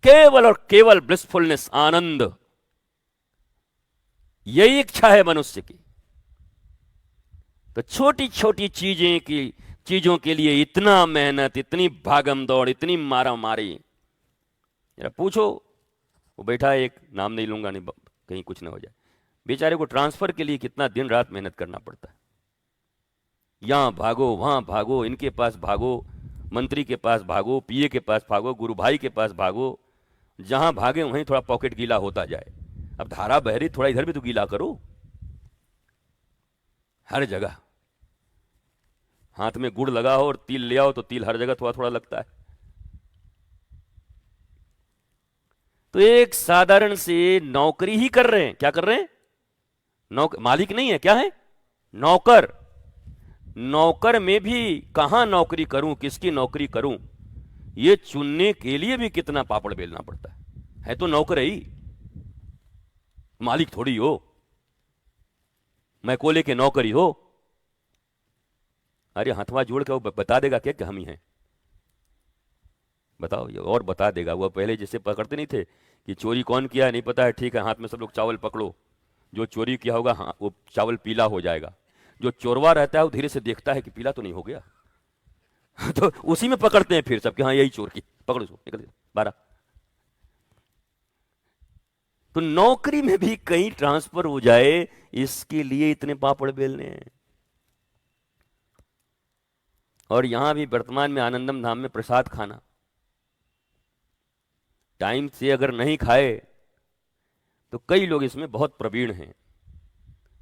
केवल और केवल blissfulness, आनंद, यही इच्छा है मनुष्य की। तो छोटी छोटी चीजों के लिए इतना मेहनत, इतनी भागम दौड़, इतनी मारा मारी। जरा पूछो, वो बैठा एक, नाम नहीं लूंगा, नहीं कहीं कुछ ना हो जाए, बेचारे को ट्रांसफर के लिए कितना दिन रात मेहनत करना पड़ता है। यहां भागो, वहां भागो, इनके पास भागो, मंत्री के पास भागो, पीए के पास भागो, गुरु भाई के पास भागो। जहां भागे वहीं थोड़ा पॉकेट गीला होता जाए। अब धारा बह रही, थोड़ा इधर भी तो गीला करो। हर जगह हाथ में गुड़ लगा हो और तिल ले आओ तो तिल हर जगह थोड़ा थोड़ा लगता है। तो एक साधारण से नौकरी ही कर रहे हैं, क्या कर रहे हैं? मालिक नहीं है, क्या है? नौकर। नौकर में भी कहां नौकरी करूं, किसकी नौकरी करूं, ये चुनने के लिए भी कितना पापड़ बेलना पड़ता है तो नौकर ही, मालिक थोड़ी हो। मैं कोले के नौकरी हो? अरे हथवा जोड़ के वो बता देगा क्या कि हम ही हैं? बताओ, ये और बता देगा। वो पहले जैसे पकड़ते नहीं थे कि चोरी कौन किया है नहीं पता है, ठीक है, हाथ में सब लोग चावल पकड़ो, जो चोरी किया होगा हाँ, वो चावल पीला हो जाएगा। जो चोरवा रहता है वो धीरे से देखता है कि पीला तो नहीं हो गया तो उसी में पकड़ते हैं फिर सब कि हाँ यही चोर की, पकड़ो इसको, निकल 12। तो नौकरी में भी कहीं ट्रांसफर हो जाए, इसके लिए इतने पापड़ बेलने हैं। और यहां भी वर्तमान में आनंदम धाम में प्रसाद खाना, टाइम से अगर नहीं खाए तो कई लोग इसमें बहुत प्रवीण हैं।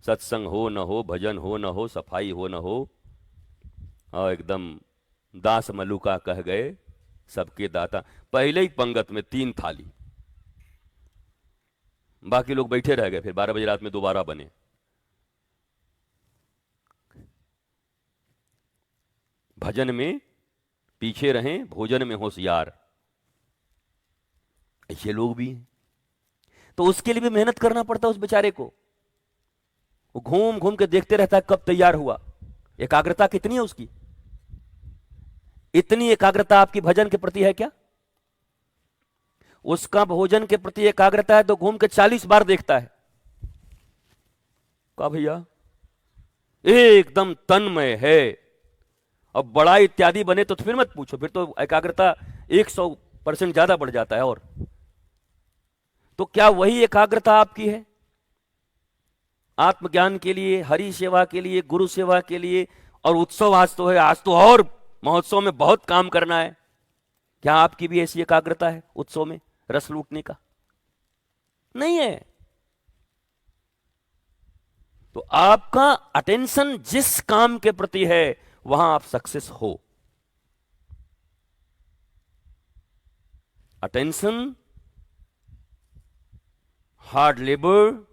सत्संग हो न हो, भजन हो न हो, सफाई हो न हो, और एकदम दास मलुका कह गए सबके दाता। पहले ही पंगत में 3 थाली, बाकी लोग बैठे रह गए। फिर 12 बजे रात में दोबारा बने। भजन में पीछे रहें, भोजन में होशियार, ऐसे लोग भी हैं। तो उसके लिए भी मेहनत करना पड़ता है उस बेचारे को। वो घूम घूम के देखते रहता है कब तैयार हुआ। एकाग्रता कितनी है उसकी? इतनी एकाग्रता आपकी भजन के प्रति है क्या? उसका भोजन के प्रति एकाग्रता है तो घूम के 40 बार देखता है। कहा भैया एकदम तन्मय है। अब बड़ा इत्यादि बने तो फिर मत पूछो, फिर तो एकाग्रता 100% ज्यादा बढ़ जाता है। और तो क्या वही एकाग्रता आपकी है आत्मज्ञान के लिए, हरि सेवा के लिए, गुरु सेवा के लिए? और उत्सव आज तो है, आज तो और महोत्सव में बहुत काम करना है। क्या आपकी भी ऐसी एकाग्रता है उत्सव में रस लूटने का? नहीं है। तो आपका अटेंशन जिस काम के प्रति है वहां आप सक्सेस हो। अटेंशन, हार्ड लेबर,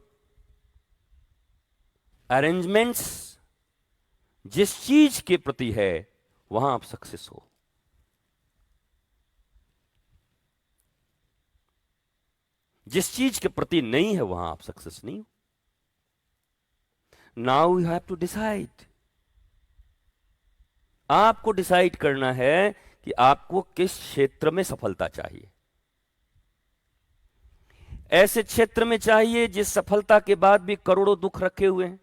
अरेंजमेंट्स, जिस चीज के प्रति है वहां आप सक्सेस हो। जिस चीज के प्रति नहीं है वहां आप सक्सेस नहीं हो। Now you have to decide. आपको डिसाइड करना है कि आपको किस क्षेत्र में सफलता चाहिए। ऐसे क्षेत्र में चाहिए जिस सफलता के बाद भी करोड़ों दुख रखे हुए हैं,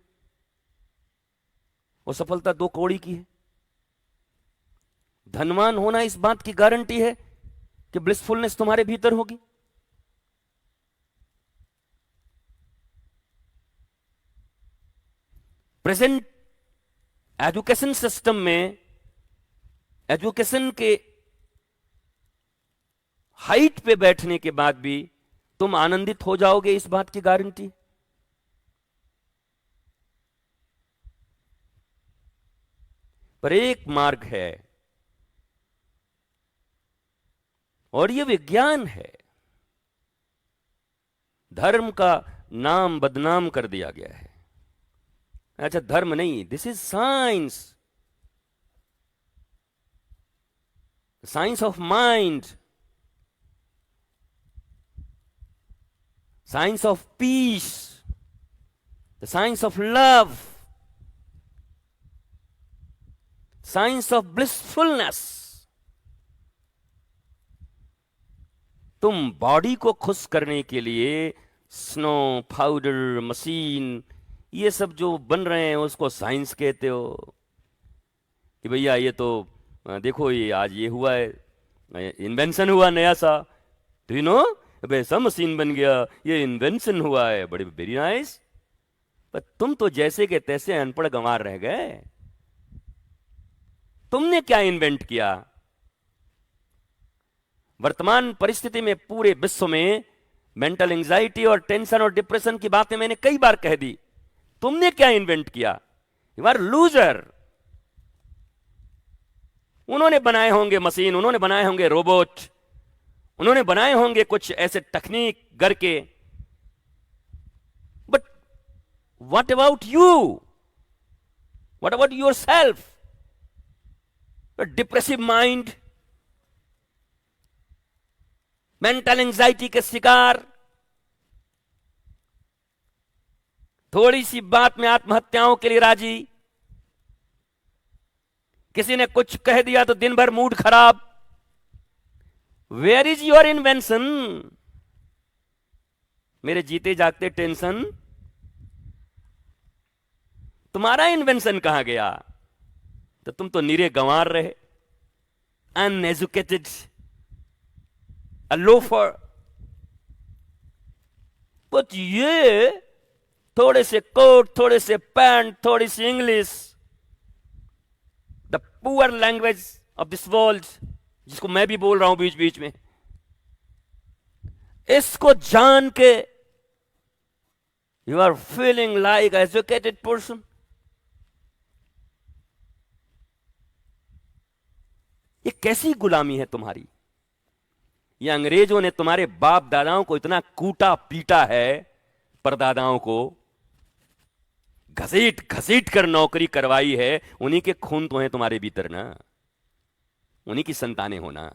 वो सफलता 2 कौड़ी की है। धनवान होना इस बात की गारंटी है कि ब्लिसफुलनेस तुम्हारे भीतर होगी। प्रेजेंट एजुकेशन सिस्टम में एजुकेशन के हाइट पे बैठने के बाद भी तुम आनंदित हो जाओगे, इस बात की गारंटी। पर एक मार्ग है और यह विज्ञान है। धर्म का नाम बदनाम कर दिया गया है। अच्छा, धर्म नहीं, this is science, science of mind, science of peace, the science of love, science of blissfulness. तुम बॉडी को खुश करने के लिए स्नो, पाउडर, मशीन, ये सब जो बन रहे हैं उसको साइंस कहते हो कि भैया ये तो देखो, ये आज ये हुआ है, इन्वेंशन हुआ नया सा, तो यू नो वैसा मशीन बन गया, ये इन्वेंशन हुआ है, बड़ी वेरी नाइस। पर तुम तो जैसे के तैसे अनपढ़ गंवार रह गए। तुमने क्या इन्वेंट किया? वर्तमान परिस्थिति में पूरे विश्व में मेंटल एंजाइटी और टेंशन और डिप्रेशन की बातें मैंने कई बार कह दी। तुमने क्या इन्वेंट किया? You are loser. उन्होंने बनाए होंगे मशीन, उन्होंने बनाए होंगे रोबोट, उन्होंने बनाए होंगे कुछ ऐसे टेक्निक करके, but what about you? What about your self? Depressive mind, mental anxiety के शिकार, थोड़ी सी बात में आत्महत्याओं के लिए राजी, किसी ने कुछ कह दिया तो दिन भर मूड खराब। Where is your invention? मेरे जीते जागते टेंशन, तुम्हारा इन्वेंशन कहां गया? तो तुम तो निरे गंवार रहे, अनएजुकेटेड, अ लोफर। बट ये थोड़े से कोट, थोड़े से पैंट, थोड़ी सी English, the poor language of this world, जिसको मैं भी बोल रहा हूं बीच बीच में, इसको जान के you are feeling like educated person. ये कैसी गुलामी है तुम्हारी? ये अंग्रेजों ने तुम्हारे बाप दादाओं को इतना कूटा पीटा है, परदादाओं को घसीट घसीट कर नौकरी करवाई है। उन्हीं के खून तो हैं तुम्हारे भीतर ना, उन्हीं की संतानें हो ना।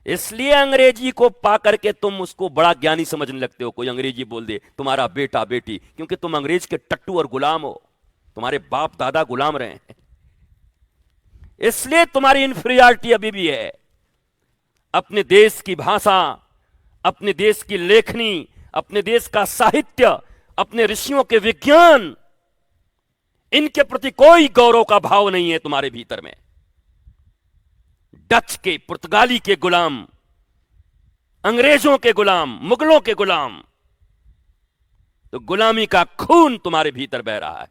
इसलिए अंग्रेजी को पाकर के तुम उसको बड़ा ज्ञानी समझने लगते हो। कोई अंग्रेजी बोल दे तुम्हारा बेटा बेटी, क्योंकि तुम अंग्रेज के टट्टू और गुलाम हो, तुम्हारे बाप दादा गुलाम रहे हैं। इसलिए तुम्हारी इंफीरियरिटी अभी भी है। अपने देश की भाषा, अपने देश की लेखनी, अपने देश का साहित्य, अपने ऋषियों के विज्ञान, इनके प्रति कोई गौरव का भाव नहीं है तुम्हारे भीतर में। डच के, पुर्तगाली के गुलाम, अंग्रेजों के गुलाम, मुगलों के गुलाम, तो गुलामी का खून तुम्हारे भीतर बह रहा है।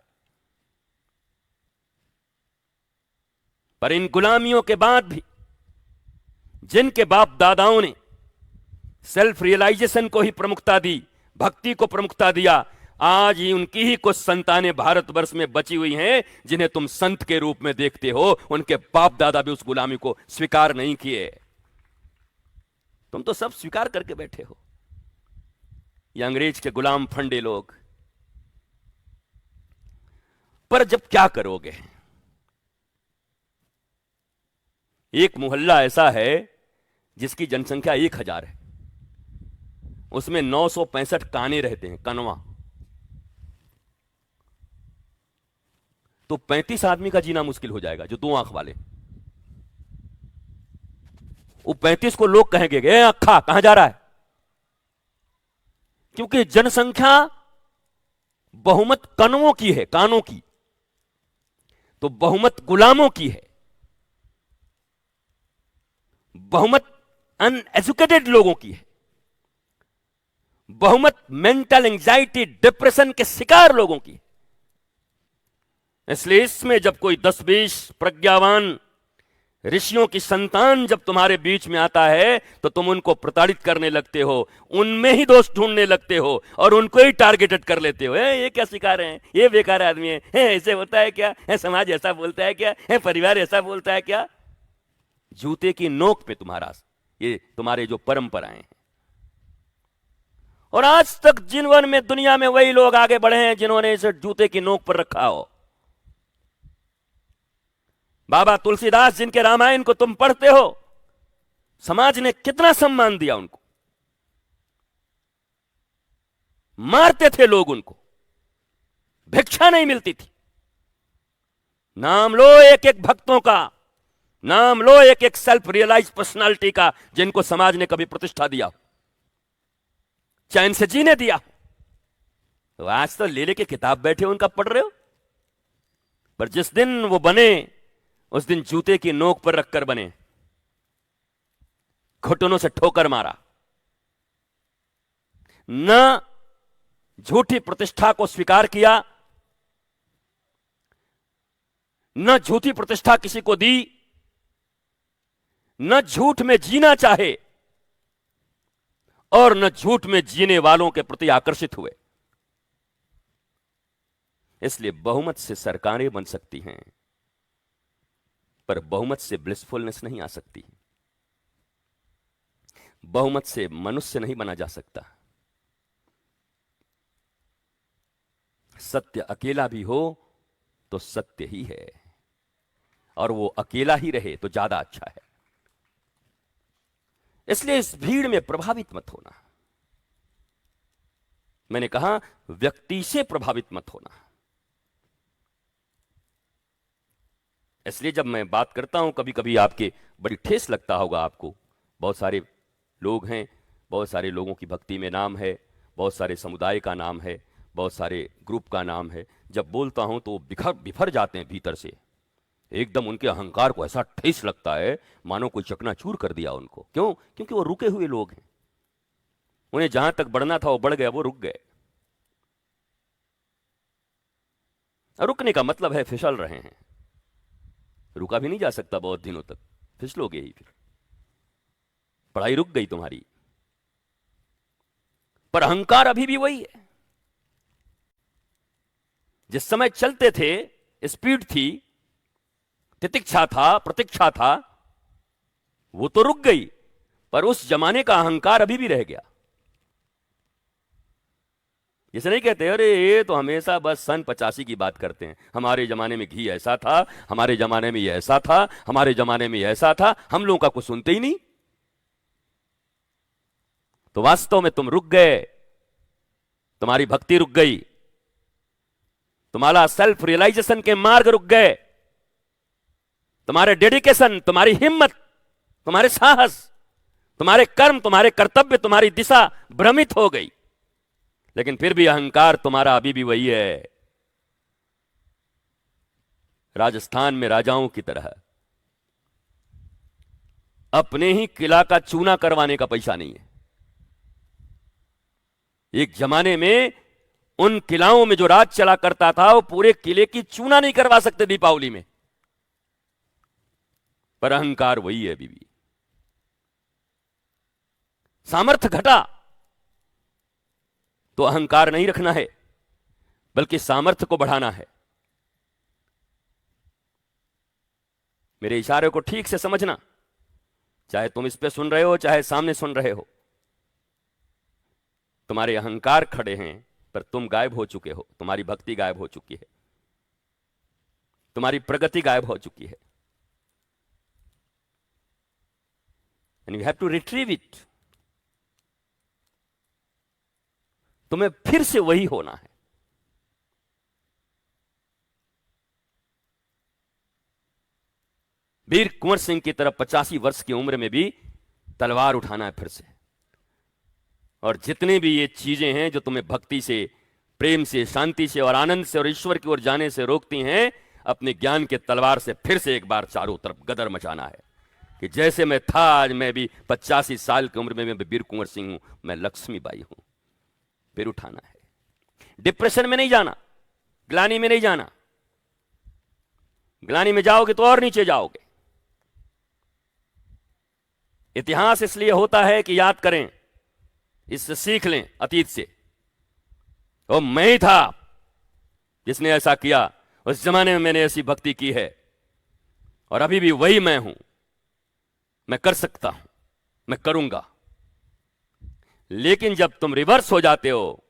पर इन गुलामियों के बाद भी जिनके बाप दादाओं ने सेल्फ रियलाइजेशन को ही प्रमुखता दी, भक्ति को प्रमुखता दिया, आज ही उनकी ही कुछ संतानें भारतवर्ष में बची हुई हैं जिन्हें तुम संत के रूप में देखते हो। उनके बाप दादा भी उस गुलामी को स्वीकार नहीं किए। तुम तो सब स्वीकार करके बैठे हो, ये अंग्रेज के गुलाम फंडे लोग। पर जब क्या करोगे? एक मोहल्ला ऐसा है जिसकी जनसंख्या 1000 है, उसमें 965 काने रहते हैं, कनवा। तो 35 आदमी का जीना मुश्किल हो जाएगा जो 2 आंख वाले। वो 35 को लोग कहेंगे ए अक्खा कहां जा रहा है, क्योंकि जनसंख्या बहुमत कनवों की है, कानों की, तो बहुमत गुलामों की है, बहुमत अनएजुकेटेड लोगों की है, बहुमत मेंटल एंजाइटी डिप्रेशन के शिकार लोगों की है। इसलिए इसमें जब कोई 10-20 प्रज्ञावान ऋषियों की संतान जब तुम्हारे बीच में आता है तो तुम उनको प्रताड़ित करने लगते हो, उनमें ही दोष ढूंढने लगते हो और उनको ही टारगेटेड कर लेते हो। ये क्या सिखा रहे हैं, ये बेकार आदमी है, ऐसे होता है क्या, है समाज ऐसा बोलता है क्या, है परिवार ऐसा बोलता है क्या। जूते की नोक पे तुम्हारा ये तुम्हारे जो परंपराएं हैं। और आज तक जीवन में दुनिया में वही लोग आगे बढ़े हैं जिन्होंने इसे जूते की नोक पर रखा हो। बाबा तुलसीदास जिनके रामायण को तुम पढ़ते हो, समाज ने कितना सम्मान दिया उनको, मारते थे लोग उनको, भिक्षा नहीं मिलती थी। नाम लो एक एक भक्तों का, नाम लो एक एक सेल्फ रियलाइज पर्सनालिटी का जिनको समाज ने कभी प्रतिष्ठा दिया, चैन से जीने दिया। तो आज तो ले लेके किताब बैठे उनका पढ़ रहे हो, पर जिस दिन वो बने उस दिन जूते की नोक पर रखकर बने, घुटनों से ठोकर मारा। न झूठी प्रतिष्ठा को स्वीकार किया, न झूठी प्रतिष्ठा किसी को दी, न झूठ में जीना चाहे और न झूठ में जीने वालों के प्रति आकर्षित हुए। इसलिए बहुमत से सरकारें बन सकती हैं, पर बहुमत से ब्लिसफुलनेस नहीं आ सकती। बहुमत से मनुष्य नहीं बना जा सकता। सत्य अकेला भी हो तो सत्य ही है, और वो अकेला ही रहे तो ज्यादा अच्छा है। इसलिए इस भीड़ में प्रभावित मत होना। मैंने कहा व्यक्ति से प्रभावित मत होना। इसलिए जब मैं बात करता हूं, कभी कभी आपके बड़ी ठेस लगता होगा आपको। बहुत सारे लोग हैं, बहुत सारे लोगों की भक्ति में नाम है, बहुत सारे समुदाय का नाम है, बहुत सारे ग्रुप का नाम है। जब बोलता हूं तो बिफर जाते हैं भीतर से, एकदम उनके अहंकार को ऐसा ठेस लगता है मानो कोई चकनाचूर कर दिया उनको। क्यों? क्योंकि वो रुके हुए लोग हैं। उन्हें जहां तक बढ़ना था वो बढ़ गया, वो रुक गए। रुकने का मतलब है फिसल रहे हैं। रुका भी नहीं जा सकता बहुत दिनों तक, फिसलोगे ही। फिर पढ़ाई रुक गई तुम्हारी, पर अहंकार अभी भी वही है। जिस समय चलते थे, स्पीड थी, तितिक्षा था, प्रतीक्षा था, वो तो रुक गई, पर उस जमाने का अहंकार अभी भी रह गया। जैसे नहीं कहते अरे ये तो हमेशा बस सन 85 की बात करते हैं, हमारे जमाने में घी ऐसा था, हमारे जमाने में ये ऐसा था, हमारे जमाने में ये ऐसा था, हम लोगों का कुछ सुनते ही नहीं। तो वास्तव में तुम रुक गए, तुम्हारी भक्ति रुक गई, तुम्हारा सेल्फ रियलाइजेशन के मार्ग रुक गए, तुम्हारे डेडिकेशन, तुम्हारी हिम्मत, तुम्हारे साहस, तुम्हारे कर्म, तुम्हारे कर्तव्य, तुम्हारी दिशा भ्रमित हो गई। लेकिन फिर भी अहंकार तुम्हारा अभी भी वही है, राजस्थान में राजाओं की तरह। अपने ही किला का चूना करवाने का पैसा नहीं है। एक जमाने में उन किलाओं में जो राज चला करता था वो पूरे किले की चूना नहीं करवा सकते दीपावली में, पर अहंकार वही है अभी भी। सामर्थ्य घटा तो अहंकार नहीं रखना है, बल्कि सामर्थ्य को बढ़ाना है। मेरे इशारे को ठीक से समझना, चाहे तुम इस पे सुन रहे हो चाहे सामने सुन रहे हो। तुम्हारे अहंकार खड़े हैं, पर तुम गायब हो चुके हो, तुम्हारी भक्ति गायब हो चुकी है, तुम्हारी प्रगति गायब हो चुकी है। And you have to retrieve it. तुम्हें फिर से वही होना है। वीर कुंवर सिंह की तरफ 85 वर्ष की उम्र में भी तलवार उठाना है फिर से। और जितनी भी ये चीजें हैं जो तुम्हें भक्ति से, प्रेम से, शांति से और आनंद से और ईश्वर की ओर जाने से रोकती हैं, अपने ज्ञान के तलवार से फिर से एक बार चारों तरफ गदर मचाना है कि जैसे मैं था, आज मैं भी 85 साल की उम्र में मैं वीर कुंवर सिंह हूं, मैं लक्ष्मीबाई हूं। फिर उठाना है। डिप्रेशन में नहीं जाना, ग्लानि में नहीं जाना। ग्लानि में जाओगे तो और नीचे जाओगे। इतिहास इसलिए होता है कि याद करें, इससे सीख लें अतीत से। और मैं ही था जिसने ऐसा किया, उस जमाने में मैंने ऐसी भक्ति की है और अभी भी वही मैं हूं। मैं कर सकता हूं, मैं करूंगा। लेकिन जब तुम रिवर्स हो जाते हो,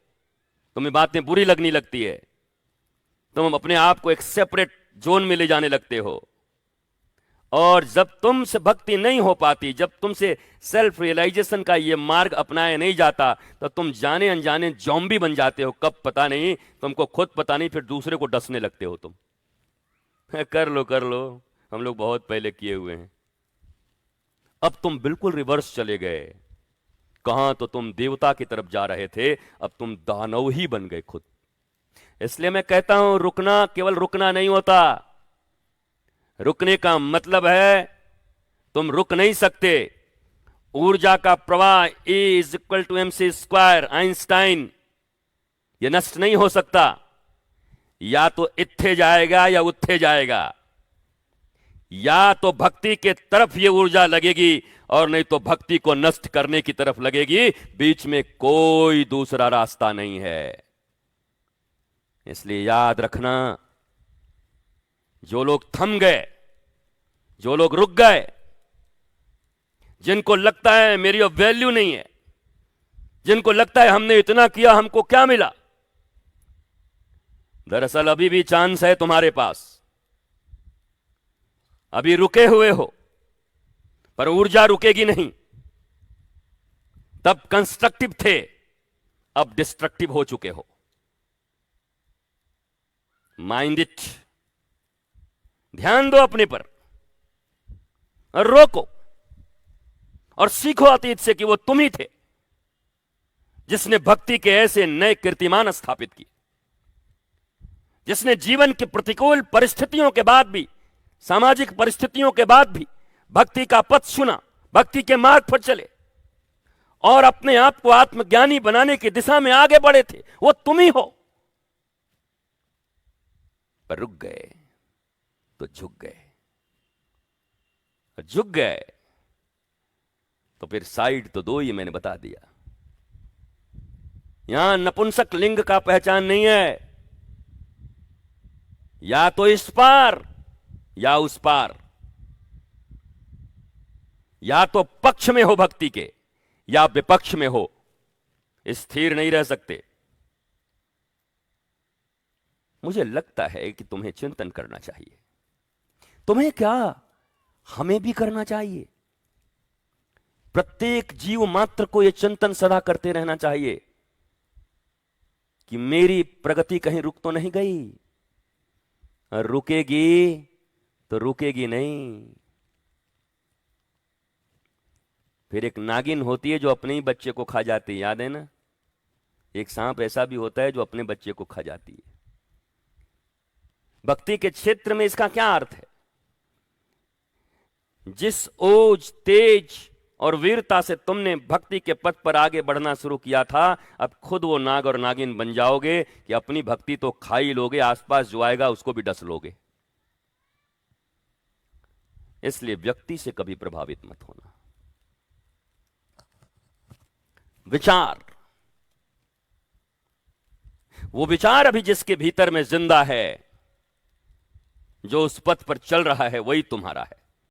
तुम्हें बातें बुरी लगने लगती है, तुम अपने आप को एक सेपरेट जोन में ले जाने लगते हो, और जब तुमसे भक्ति नहीं हो पाती, जब तुमसे सेल्फ रियलाइजेशन का ये मार्ग अपनाया नहीं जाता, तो तुम जाने अनजाने ज़ॉम्बी बन जाते हो। कब पता नहीं, तुमको खुद पता नहीं, फिर दूसरे को डसने लगते हो तुम। कर लो, हम लोग बहुत पहले किए हुए हैं। अब तुम बिल्कुल रिवर्स चले गए। कहां तो तुम देवता की तरफ जा रहे थे, अब तुम दानव ही बन गए खुद। इसलिए मैं कहता हूं, रुकना केवल रुकना नहीं होता। रुकने का मतलब है तुम रुक नहीं सकते। ऊर्जा का प्रवाह E=mc², आइंस्टाइन, यह नष्ट नहीं हो सकता। या तो इत्थे जाएगा या उत्थे जाएगा। या तो भक्ति के तरफ यह ऊर्जा लगेगी और नहीं तो भक्ति को नष्ट करने की तरफ लगेगी। बीच में कोई दूसरा रास्ता नहीं है। इसलिए याद रखना, जो लोग थम गए, जो लोग रुक गए, जिनको लगता है मेरी अब वैल्यू नहीं है, जिनको लगता है हमने इतना किया, हमको क्या मिला, दरअसल अभी भी चांस है तुम्हारे पास। अभी रुके हुए हो, पर ऊर्जा रुकेगी नहीं। तब कंस्ट्रक्टिव थे, अब डिस्ट्रक्टिव हो चुके हो। Mind it. ध्यान दो अपने पर और रोको और सीखो अतीत से कि वो तुम ही थे जिसने भक्ति के ऐसे नए कीर्तिमान स्थापित किए, जिसने जीवन की प्रतिकूल परिस्थितियों के बाद भी, सामाजिक परिस्थितियों के बाद भी भक्ति का पथ चुना, भक्ति के मार्ग पर चले और अपने आप को आत्मज्ञानी बनाने की दिशा में आगे बढ़े थे। वो तुम ही हो। पर रुक गए तो झुक गए, झुक गए तो फिर साइड तो दो ही मैंने बता दिया। यहां नपुंसक लिंग का पहचान नहीं है। या तो इस पार या उस पार। या तो पक्ष में हो भक्ति के या विपक्ष में हो, स्थिर नहीं रह सकते। मुझे लगता है कि तुम्हें चिंतन करना चाहिए। तुम्हें क्या, हमें भी करना चाहिए। प्रत्येक जीव मात्र को यह चिंतन सदा करते रहना चाहिए कि मेरी प्रगति कहीं रुक तो नहीं गई। और रुकेगी तो रुकेगी नहीं। फिर एक नागिन होती है जो अपने ही बच्चे को खा जाती है, याद है ना। एक सांप ऐसा भी होता है जो अपने बच्चे को खा जाती है। भक्ति के क्षेत्र में इसका क्या अर्थ है? जिस ओज, तेज और वीरता से तुमने भक्ति के पथ पर आगे बढ़ना शुरू किया था, अब खुद वो नाग और नागिन बन जाओगे कि अपनी भक्ति तो खा ही लोगे, आसपास जो आएगा उसको भी डस लोगे। इसलिए व्यक्ति से कभी प्रभावित मत होना। विचार, वो विचार अभी जिसके भीतर में जिंदा है, जो उस पथ पर चल रहा है, वही तुम्हारा है।